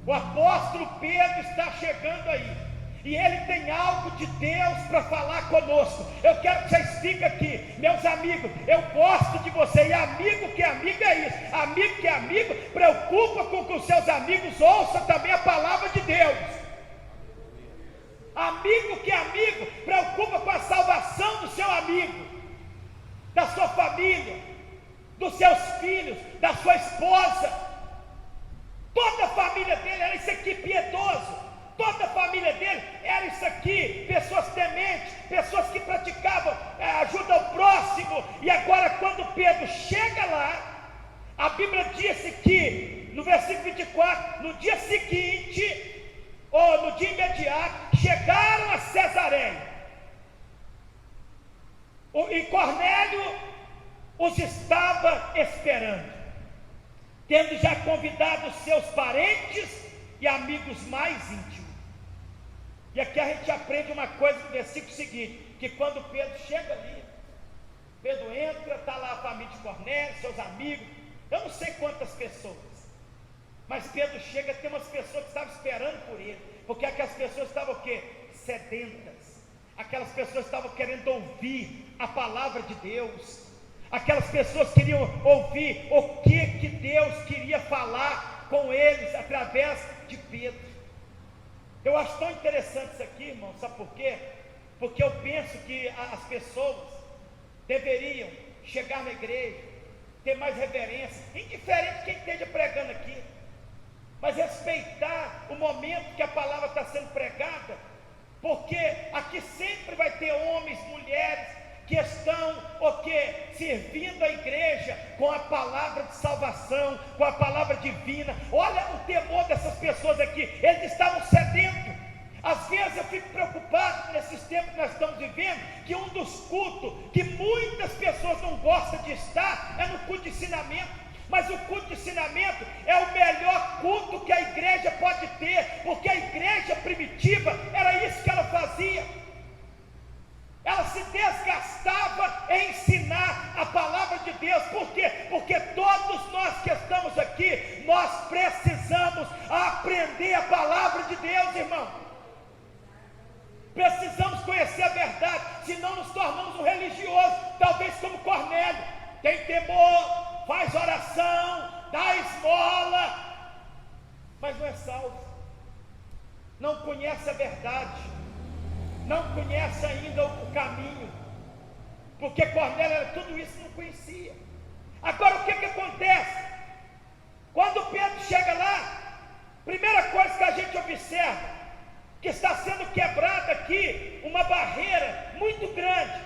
o apóstolo Pedro está chegando aí, e ele tem algo de Deus para falar conosco. Eu quero que vocês fiquem aqui, meus amigos. Eu gosto de você, e amigo que é amigo é isso. Amigo que é amigo, preocupa com que os seus amigos ouçam também a palavra de Deus. Amigo que é amigo, preocupa com a salvação do seu amigo, da sua família, dos seus filhos, da sua esposa. Toda a família dele era isso aqui, piedoso. Toda a família dele era isso aqui, pessoas tementes, pessoas que praticavam ajuda ao próximo. E agora, quando Pedro chega lá, a Bíblia disse que no versículo 24, no dia seguinte, ou no dia imediato, chegaram a Cesareia, e Cornélio os estava esperando, tendo já convidado seus parentes e amigos mais íntimos. E aqui a gente aprende uma coisa no versículo seguinte, que quando Pedro chega ali, Pedro entra, está lá a família de Cornélio, seus amigos, eu não sei quantas pessoas, mas Pedro chega, tem umas pessoas que estavam esperando por ele, porque aquelas pessoas estavam o quê? Sedentas, aquelas pessoas estavam querendo ouvir a palavra de Deus, aquelas pessoas queriam ouvir o que Deus queria falar com eles, através de Pedro. Eu acho tão interessante isso aqui, irmão, sabe por quê? Porque eu penso que as pessoas deveriam chegar na igreja, ter mais reverência, indiferente de quem esteja pregando aqui, mas respeitar o momento que a palavra está sendo pregada, porque aqui sempre vai ter homens, mulheres, que estão servindo a igreja com a palavra de salvação, com a palavra divina. Olha o temor dessas pessoas aqui, eles estavam sedentos. Às vezes eu fico preocupado nesses tempos que nós estamos vivendo, que um dos cultos que muitas pessoas não gostam de estar é no culto de ensinamento. Mas o culto de ensinamento é o melhor culto que a igreja pode ter, porque a igreja primitiva era isso que ela fazia. Ela se desgastava em ensinar a palavra de Deus. Por quê? Porque todos nós que estamos aqui, nós precisamos aprender a palavra de Deus, irmão. Precisamos conhecer a verdade, senão nos tornamos um religioso, talvez como Cornélio. Tem temor, faz oração, dá esmola, mas não é salvo, não conhece a verdade, não conhece ainda o caminho, porque Cornélio era tudo isso e não conhecia. Agora o que acontece? Quando Pedro chega lá, primeira coisa que a gente observa, que está sendo quebrada aqui uma barreira muito grande,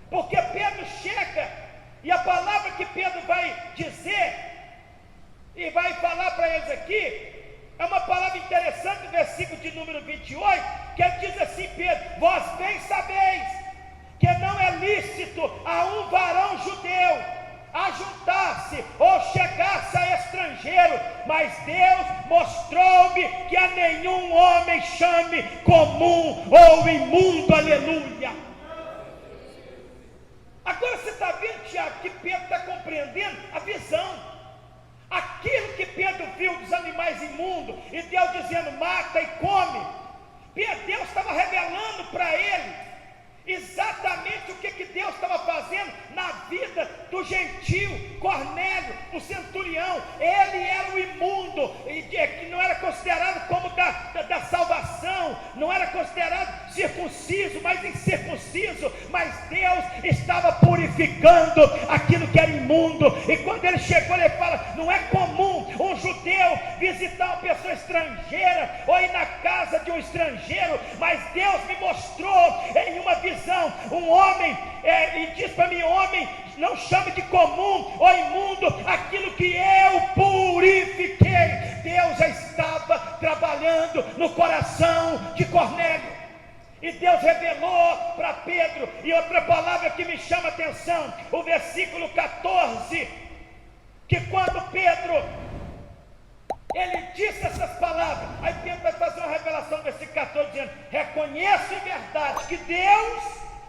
porque Pedro chega, e a palavra que Pedro vai dizer, e vai falar para eles aqui, é uma palavra interessante, no versículo de número 28, que ele diz assim: Pedro, vós bem sabeis que não é lícito a um varão judeu ajuntar-se ou chegar-se a estrangeiro, mas Deus mostrou-me que a nenhum homem chame comum ou imundo, aleluia. Agora você está vendo, Tiago, que Pedro está compreendendo a visão. Aquilo que Pedro viu dos animais imundos, e Deus dizendo: mata e come. Deus estava revelando para ele exatamente o que Deus estava fazendo na vida do gentio Cornélio, o centurião. Ele era o imundo, que não era considerado como da salvação, não era considerado circunciso, mas incircunciso, mas Deus estava purificando aquilo que era imundo. E quando ele chegou, ele fala: não é comum um judeu visitar uma pessoa estrangeira ou ir na casa de um estrangeiro, mas Deus me mostrou em uma visão um homem, e diz para mim: homem, não chame de comum ou imundo aquilo que eu purifiquei. Deus já estava trabalhando no coração de Cornélio, e Deus Deus revelou para Pedro. E outra palavra que me chama a atenção, o versículo 14, que quando Pedro, ele disse essas palavras, aí Pedro vai fazer uma revelação no versículo 14, dizendo: reconheço em verdade que Deus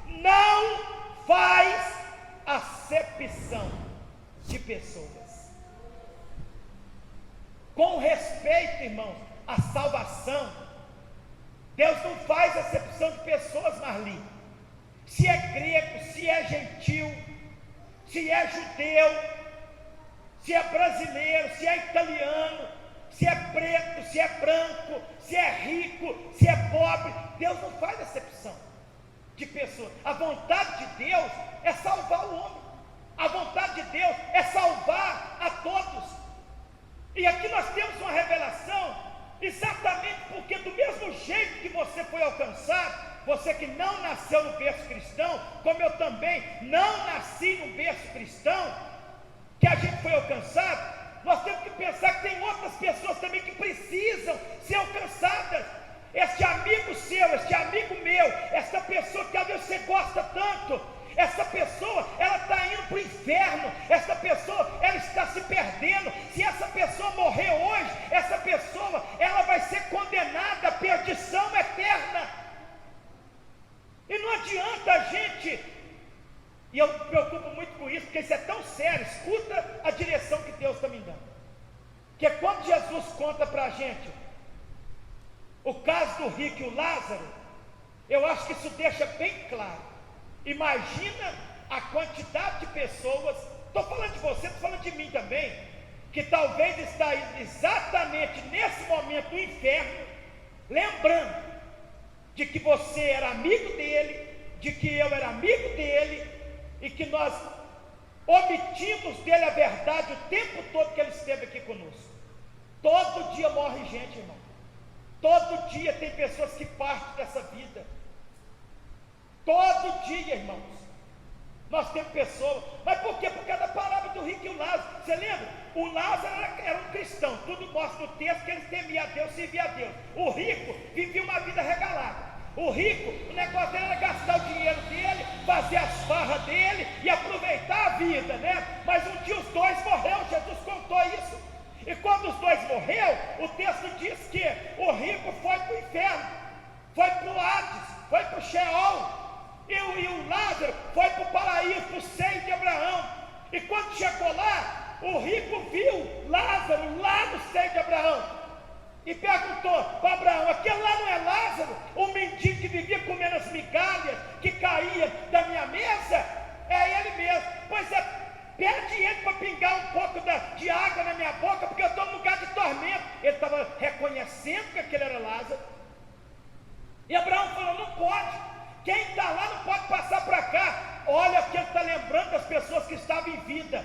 não faz acepção de pessoas. Com respeito, irmãos, à salvação, Deus não faz acepção de pessoas, Marli. Se é grego, se é gentil, se é judeu, se é brasileiro, se é italiano, se é preto, se é branco, se é rico, se é pobre, Deus não faz acepção de pessoas. A vontade de Deus é salvar o homem. A vontade de Deus é salvar a todos. E aqui nós temos uma revelação, exatamente porque do mesmo jeito que você foi alcançado, você que não nasceu no berço cristão, como eu também não nasci no berço cristão, que a gente foi alcançado, nós temos que pensar que tem outras pessoas também que precisam ser alcançadas. Este amigo seu, este amigo meu, essa pessoa que talvez você gosta tanto, essa pessoa, ela está indo para o inferno, essa pessoa, ela está se perdendo. Se essa pessoa morrer hoje, essa pessoa, ela vai ser condenada à perdição eterna. E não adianta a gente, e eu me preocupo muito com isso, porque isso é tão sério. Escuta a direção que Deus está me dando. Que é quando Jesus conta para a gente o caso do rico e o Lázaro, eu acho que isso deixa bem claro. Imagina a quantidade de pessoas, estou falando de você, estou falando de mim também, que talvez está exatamente nesse momento do inferno, lembrando de que você era amigo dele, de que eu era amigo dele, e que nós omitimos dele a verdade o tempo todo que ele esteve aqui conosco. Todo dia morre gente, irmão. Todo dia tem pessoas que partem dessa vida. Todo dia, irmãos, nós temos pessoas. Mas por quê? Por causa da palavra do rico e o Lázaro. Você lembra? O Lázaro era um cristão. Tudo mostra no texto que ele temia a Deus, servia a Deus. O rico vivia uma vida regalada. O rico, o negócio dele era gastar o dinheiro dele, fazer as farras dele e aproveitar a vida, né? Mas um dia os dois morreram. Jesus contou isso. E quando os dois morreram, o texto diz que o rico foi para o inferno, foi para o Hades, foi para o Sheol. E o Lázaro foi para o paraíso, para o seio de Abraão. E quando chegou lá, o rico viu Lázaro lá no seio de Abraão e perguntou para Abraão: aquele lá não é Lázaro, o mendigo que vivia comendo as migalhas que caía da minha mesa? É ele mesmo. Pois é, pede ele para pingar um pouco de água na minha boca, porque eu estou num lugar de tormento. Ele estava reconhecendo que aquele era Lázaro. E Abraão falou: não pode. Quem está lá não pode passar para cá. Olha o que ele está lembrando das pessoas que estavam em vida.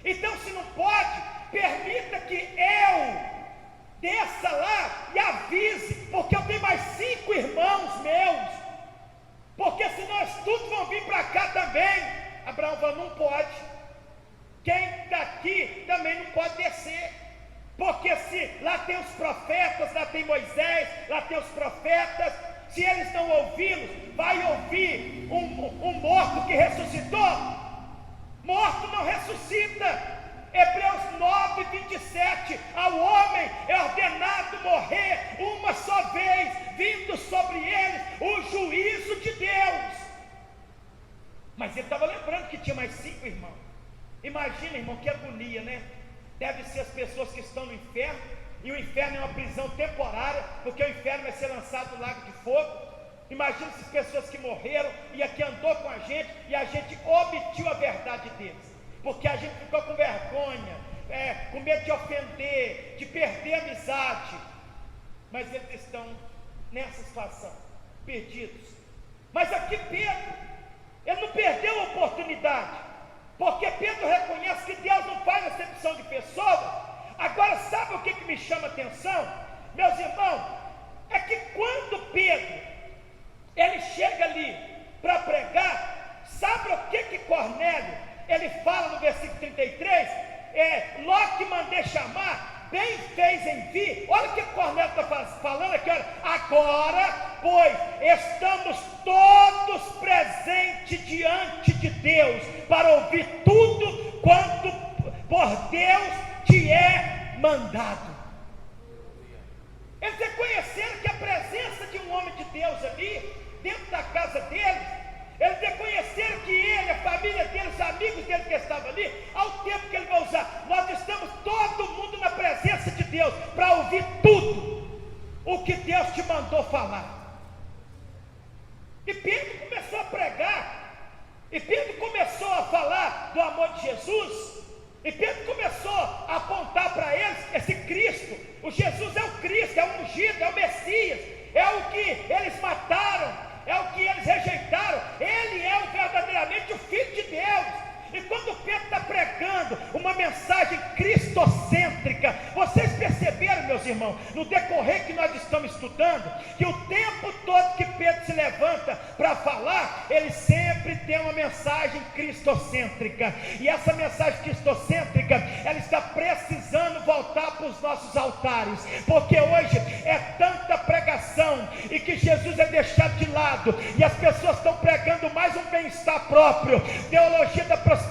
Então, se não pode, permita que eu desça lá e avise, porque eu tenho mais 5 irmãos meus, porque senão eles todos vão vir para cá também. Abraão falou: não pode. Quem está aqui também não pode descer, porque se lá tem os profetas, lá tem Moisés, lá tem os profetas. Se eles não ouvi-los, vai ouvir um morto que ressuscitou? Morto não ressuscita. Hebreus 9, 27, ao homem é ordenado morrer uma só vez, vindo sobre eles o juízo de Deus. Mas ele estava lembrando que tinha mais 5 irmãos. Imagina, irmão, que agonia, né? Deve ser as pessoas que estão no inferno. E o inferno é uma prisão temporária, porque o inferno vai ser lançado no lago de fogo. Imagina essas pessoas que morreram e aqui andou com a gente, e a gente omitiu a verdade deles, porque a gente ficou com vergonha, com medo de ofender, de perder a amizade. Mas eles estão nessa situação, perdidos. Mas aqui Pedro, ele não perdeu a oportunidade, porque Pedro reconhece que Deus não faz acepção de pessoas. Agora, sabe o que me chama a atenção, meus irmãos? É que quando Pedro, ele chega ali para pregar, sabe o que Cornélio, ele fala no versículo 33? Logo que mandei chamar, bem fez em vir. Olha o que Cornélio está falando aqui, olha. Agora, pois, estamos todos presentes diante de Deus, para ouvir tudo quanto por Deus te é mandado. Eles reconheceram que a presença de um homem de Deus ali, dentro da casa deles, eles reconheceram que ele, a família deles, os amigos deles que estavam ali, ao tempo que ele vai usar, nós estamos todo mundo na presença de Deus, para ouvir tudo o que Deus te mandou falar. E Pedro começou a pregar, e Pedro começou a falar do amor de Jesus, e Pedro começou a apontar para eles esse Cristo. O Jesus é o Cristo, é o ungido, é o Messias, é o que eles mataram, é o que eles rejeitaram. Ele é verdadeiramente o Filho de Deus. E quando Pedro está pregando uma mensagem cristocêntrica, vocês perceberam, meus irmãos, no decorrer que nós estamos estudando, que o tempo todo que Pedro se levanta para falar, ele sempre tem uma mensagem cristocêntrica. E essa mensagem cristocêntrica, ela está precisando voltar para os nossos altares, porque hoje é tanta pregação e que Jesus é deixado de lado, e as pessoas estão pregando mais um bem-estar próprio, teologia da prosperidade,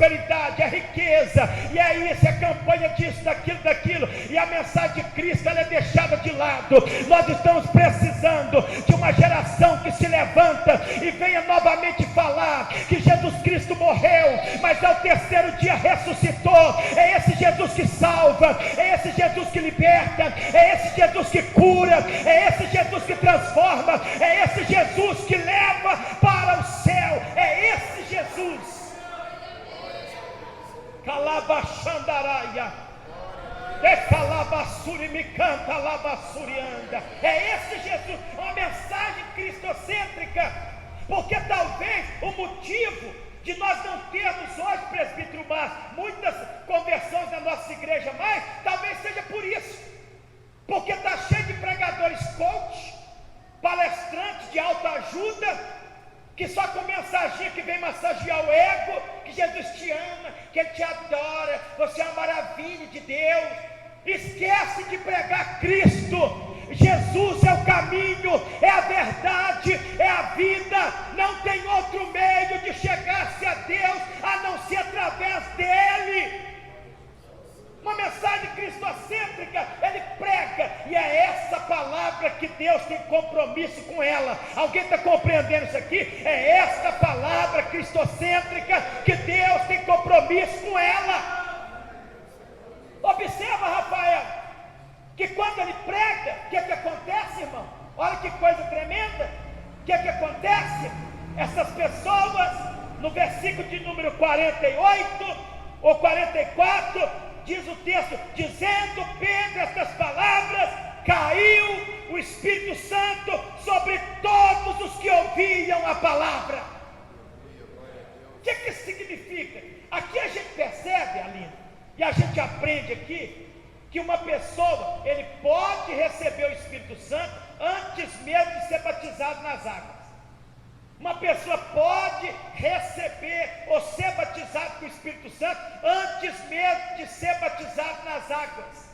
a riqueza, e é isso, é campanha disso, daquilo, e a mensagem de Cristo, ela é deixada de lado. Nós estamos precisando de uma geração que se levanta e venha novamente falar que Jesus Cristo morreu, mas ao terceiro dia ressuscitou. É esse Jesus que salva, é esse Jesus que liberta, é esse Jesus que cura, é esse Jesus que transforma, é esse Jesus que leva para o céu, é esse Jesus. Calabachandaraia, decalabassuri me canta, labassurianda. É esse Jesus, uma mensagem cristocêntrica, porque talvez o motivo de nós não termos hoje, presbítero Márcio, muitas conversões na nossa igreja mais, talvez seja por isso, porque está cheio de pregadores coach, palestrantes de autoajuda, que só com mensagem que vem massagear o ego, que Jesus te ama, que Ele te adora, você é uma maravilha de Deus. Esquece de pregar Cristo. Jesus é o caminho, é a verdade, é a vida. Não tem outro meio de chegar-se a Deus a não ser através dele. Uma mensagem cristocêntrica, ele prega, e é essa palavra que Deus tem compromisso com ela. Alguém está compreendendo isso aqui? É esta palavra cristocêntrica que Deus tem compromisso com ela. Observa, Rafael, que quando ele prega, o que é que acontece, irmão? Olha que coisa tremenda. O que é que acontece? Essas pessoas, no versículo de número 48 ou 44, diz o texto, dizendo Pedro estas palavras, caiu o Espírito Santo sobre todos os que ouviam a palavra. O que isso significa? Aqui a gente percebe, Aline, e a gente aprende aqui, que uma pessoa, ele pode receber o Espírito Santo antes mesmo de ser batizado nas águas. Uma pessoa pode receber ou ser batizado com o Espírito Santo antes mesmo de ser batizado nas águas.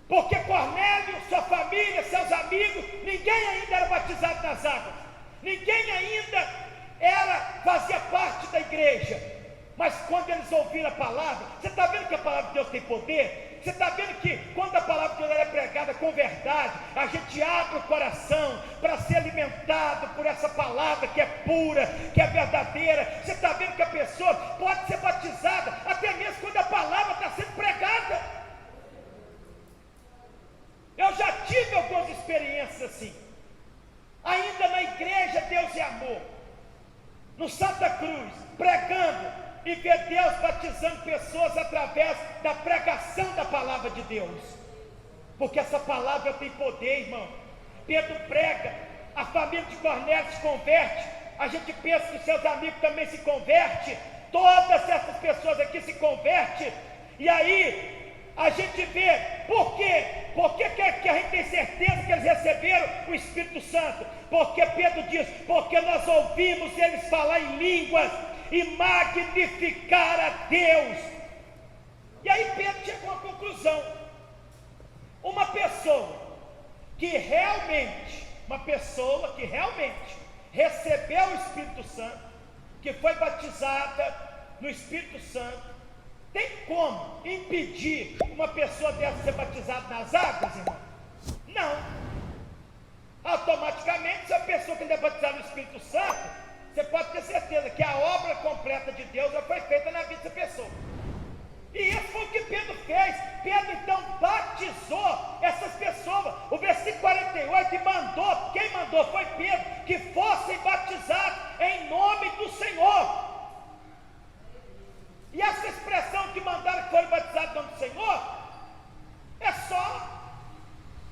Porque Cornélio, sua família, seus amigos, ninguém ainda era batizado nas águas. Ninguém ainda fazia parte da igreja. Mas quando eles ouviram a palavra, você está vendo que a palavra de Deus tem poder? Você está vendo que quando a palavra de Deus é pregada com verdade, a gente abre o coração para ser alimentado por essa palavra que é pura, que é verdadeira. Você está vendo que a pessoa pode ser batizada até mesmo quando a palavra está sendo pregada. Eu já tive algumas experiências assim. Ainda na igreja Deus é amor. No Santa Cruz, pregando, e ver Deus batizando pessoas através da pregação da palavra de Deus, porque essa palavra tem poder, irmão. Pedro prega, a família de Cornélio se converte, a gente pensa que seus amigos também se convertem, todas essas pessoas aqui se convertem, e aí a gente vê, por quê? Por que a gente tem certeza que eles receberam o Espírito Santo? Porque Pedro diz, porque nós ouvimos eles falar em línguas, e magnificar a Deus. E aí Pedro chegou à conclusão, que realmente, uma pessoa que realmente recebeu o Espírito Santo, que foi batizada no Espírito Santo, tem como impedir uma pessoa dessa ser batizada nas águas, irmão? Não. Automaticamente, se a pessoa que é batizada no Espírito Santo, você pode ter certeza que a obra completa de Deus já foi feita na vida dessa pessoa. E isso foi o que Pedro fez. Pedro então batizou essas pessoas. O versículo 48 mandou, quem mandou foi Pedro, que fossem batizados em nome do Senhor. E essa expressão que mandaram que foram batizados em nome do Senhor é só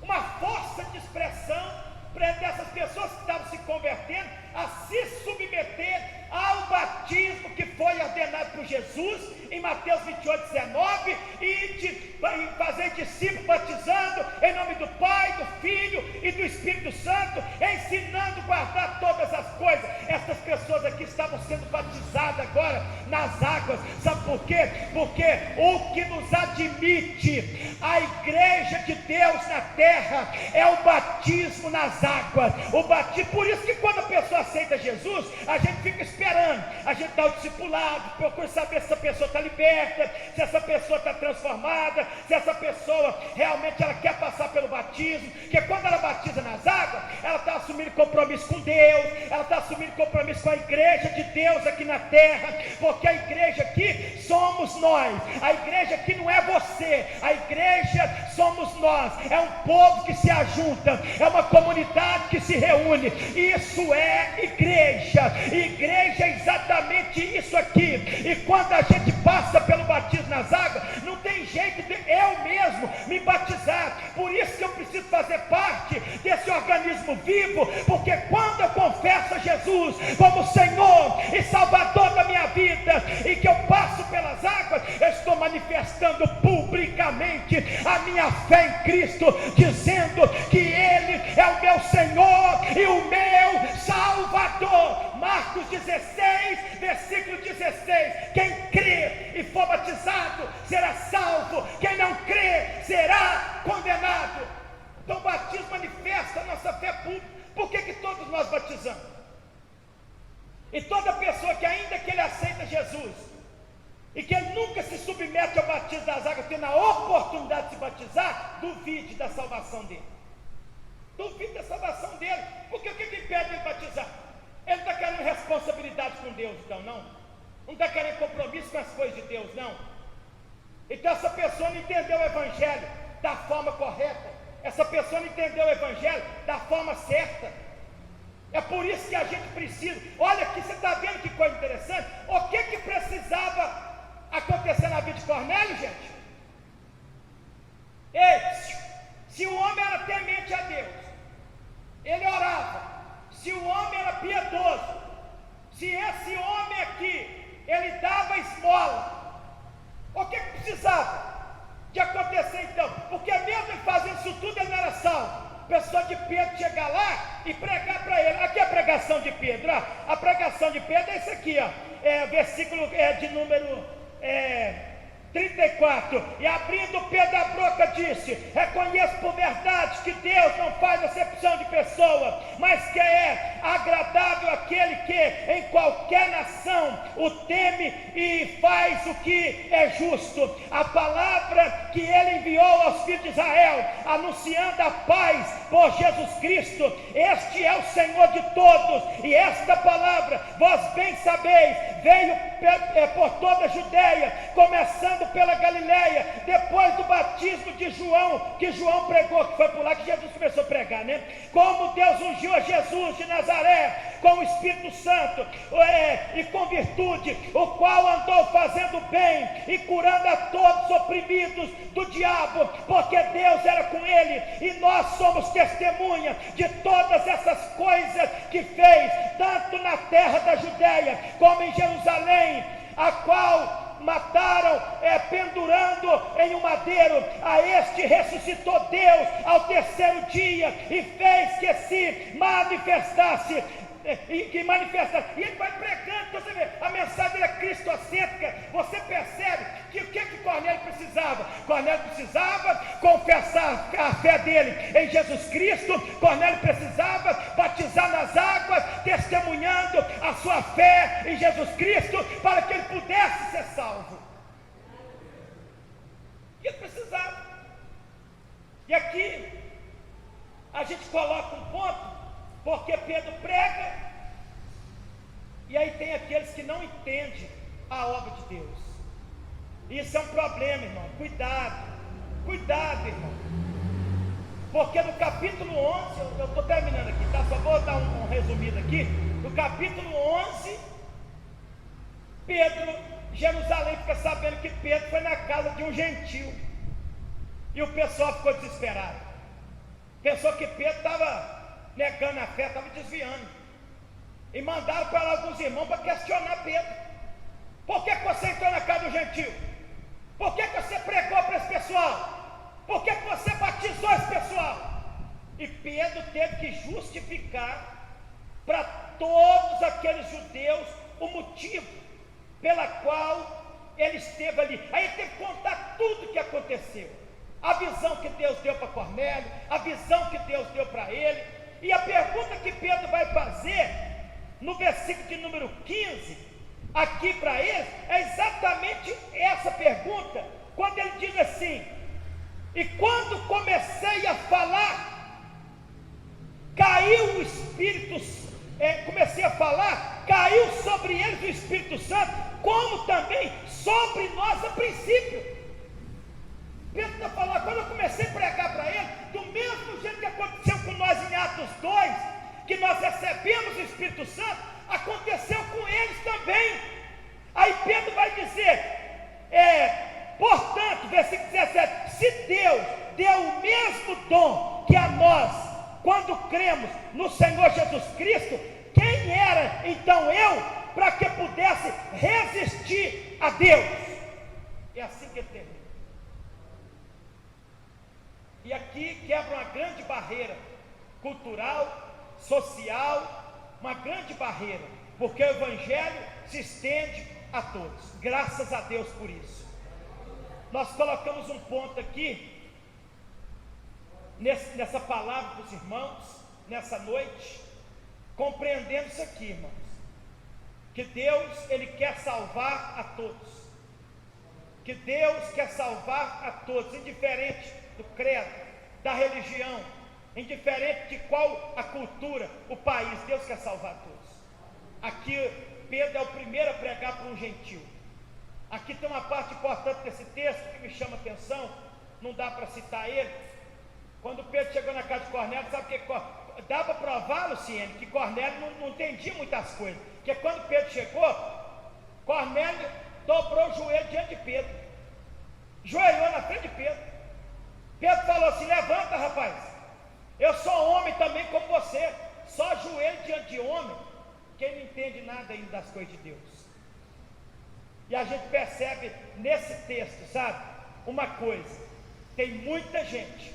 uma força de expressão para dessas pessoas que estavam se convertendo a se submeter ao batismo que foi ordenado por Jesus em Mateus 28, 19, e fazer discípulos batizando em nome do Pai, do Filho e do Espírito Santo, ensinando a guardar todas as coisas. Essas pessoas aqui estavam sendo batizadas agora nas águas. Sabe por quê? Porque o que nos admite a igreja de Deus na terra é o batismo nas águas. O batismo, por isso que quando a pessoa aceita Jesus, a gente fica esperando, a gente dá o discipulado, procura saber se essa pessoa está liberta, se essa pessoa está transformada, se essa pessoa realmente ela quer passar pelo batismo. Porque quando ela batiza nas águas, ela está assumindo compromisso com Deus, ela está assumindo compromisso com a igreja de Deus aqui na terra, porque a igreja aqui somos nós, a igreja aqui não é você, a igreja somos nós, é um povo que se ajunta, é uma comunidade que se reúne. Isso é igreja. Igreja é exatamente isso aqui. E quando a gente passa pelo batismo nas águas, não tem jeito de eu mesmo me batizar. Por isso que eu preciso fazer parte desse organismo vivo, porque quando eu confesso a Jesus como Senhor e Salvador da minha vida, e que eu passo pelas águas, eu estou manifestando publicamente a minha fé em Cristo, dizendo que Ele é o meu Senhor e o meu Salvador. Marcos 16, versículo 16: quem crê e for batizado será salvo, quem não crê será condenado. Então o batismo manifesta a nossa fé pública. Por que todos nós batizamos? E toda pessoa que ainda que ele aceita Jesus, e que ele nunca se submete ao batismo das águas, tendo a oportunidade de se batizar, duvide da salvação dele. Duvide da salvação dele. Porque o que impede ele batizar? Ele não está querendo responsabilidade com Deus, então não. Não está querendo compromisso com as coisas de Deus, não. Então essa pessoa não entendeu o Evangelho da forma correta. Essa pessoa não entendeu o Evangelho da forma certa. É por isso que a gente precisa. Olha aqui, você está vendo que coisa interessante? O que precisava acontecer na vida de Cornélio, gente? Ei, se o homem era temente a Deus, ele orava. Se o homem era piedoso, se esse homem aqui, ele dava esmola, o que precisava de acontecer então? Porque mesmo ele fazendo isso tudo, ele não era salvo. A pessoa de Pedro chegar lá e pregar para ele. Aqui é a pregação de Pedro, ó. A pregação de Pedro é isso aqui, ó. Versículo de número 34, e abrindo Pedro a boca disse: reconheço por verdade que Deus não faz acepção de pessoa, mas que é agradável àquele que em qualquer nação o teme e faz o que é justo. A palavra que ele enviou aos filhos de Israel, anunciando a paz por Jesus Cristo, este é o Senhor de todos, e esta palavra, vós bem sabeis, veio por toda a Judeia, começando pela Galileia, depois do batismo de João, que João pregou, que foi por lá que Jesus começou a pregar, né? Como Deus ungiu a Jesus de Nazaré com o Espírito Santo e com virtude, o qual andou fazendo bem e curando a todos oprimidos do diabo, porque Deus era com ele, e nós somos testemunha de todas essas coisas que fez, tanto na terra da Judeia como em Jerusalém, a qual mataram pendurando em um madeiro. A este ressuscitou Deus ao terceiro dia e fez que se manifestasse. E ele vai pregando. Você vê, a mensagem é cristocêntrica. Você percebe que o que Cornélio precisava? precisava? Cornélio precisava confessar a fé dele em Jesus Cristo. Cornélio precisava batizar nas águas, testemunhando a sua fé em Jesus Cristo, para que ele pudesse ser salvo. Ele precisava. E aqui a gente coloca um ponto, porque Pedro prega, e aí tem aqueles que não entendem a obra de Deus. Isso é um problema, irmão. Cuidado, irmão. Porque no capítulo 11, eu estou terminando aqui, tá? Só vou dar um resumido aqui. No capítulo 11, Jerusalém fica sabendo que Pedro foi na casa de um gentil, e o pessoal ficou desesperado. Pensou que Pedro estava negando a fé, estava desviando, e mandaram para lá alguns irmãos para questionar Pedro. Por que você entrou na casa do gentil? Por que você pregou para esse pessoal? Por que você batizou esse pessoal? E Pedro teve que justificar para todos aqueles judeus o motivo pela qual ele esteve ali. Aí ele teve que contar tudo o que aconteceu, a visão que Deus deu para Cornélio, a visão que Deus deu para ele. E a pergunta que Pedro vai fazer no versículo de número 15 aqui para eles é exatamente essa pergunta, quando ele diz assim: e quando comecei a falar, caiu o Espírito, caiu sobre eles o Espírito Santo, como também sobre nós a princípio. Pedro está falando, quando eu comecei a pregar para ele, do mesmo jeito que aconteceu com nós em Atos 2, que nós recebemos o Espírito Santo, aconteceu com eles também. Aí Pedro vai dizer, portanto, versículo 17, se Deus deu o mesmo dom que a nós, quando cremos no Senhor Jesus Cristo, quem era então eu, para que pudesse resistir a Deus? É assim que ele termina. E aqui quebra uma grande barreira cultural, social, uma grande barreira, porque o Evangelho se estende a todos. Graças a Deus por isso. Nós colocamos um ponto aqui, nessa palavra dos irmãos, nessa noite, compreendendo isso aqui, irmãos, que Deus, Ele quer salvar a todos, que Deus quer salvar a todos, indiferente do credo, da religião, indiferente de qual a cultura, o país, Deus quer salvar a todos. Aqui Pedro é o primeiro a pregar para um gentil. Aqui tem uma parte importante desse texto que me chama a atenção, não dá para citar ele. Quando Pedro chegou na casa de Cornélio, sabe o que dá para provar, Luciene, que Cornélio não entendia muitas coisas, porque quando Pedro chegou, Cornélio dobrou o joelho diante de Pedro, joelhou na frente de Pedro. Pedro falou assim: levanta, rapaz, eu sou homem também como você. Só joelho diante de homem, quem não entende nada ainda das coisas de Deus. E a gente percebe nesse texto, sabe, uma coisa: tem muita gente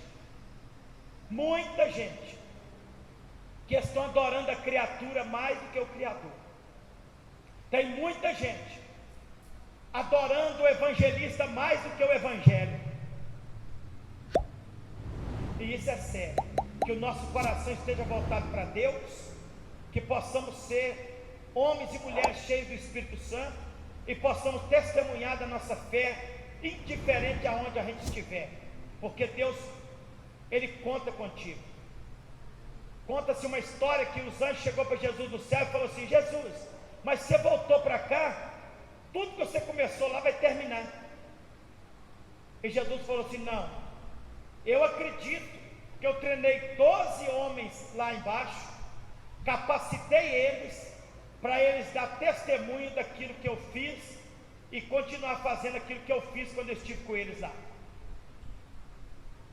que estão adorando a criatura mais do que o Criador. Tem muita gente adorando o evangelista mais do que o Evangelho. E isso é sério. Que o nosso coração esteja voltado para Deus, que possamos ser homens e mulheres cheios do Espírito Santo e possamos testemunhar da nossa fé, indiferente aonde a gente estiver, porque Deus, Ele conta contigo. Conta-se uma história que os anjos chegou para Jesus no céu e falou assim: Jesus, mas você voltou para cá, tudo que você começou lá vai terminar. E Jesus falou assim: não, eu acredito que eu treinei 12 homens lá embaixo, capacitei eles para eles dar testemunho daquilo que eu fiz e continuar fazendo aquilo que eu fiz quando eu estive com eles lá.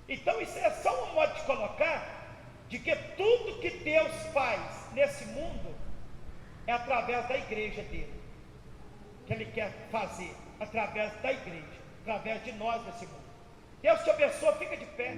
Então isso é só um modo de colocar de que tudo que Deus faz nesse mundo é através da igreja dele, que Ele quer fazer através da igreja, através de nós nesse mundo. Deus te abençoe, fica de pé.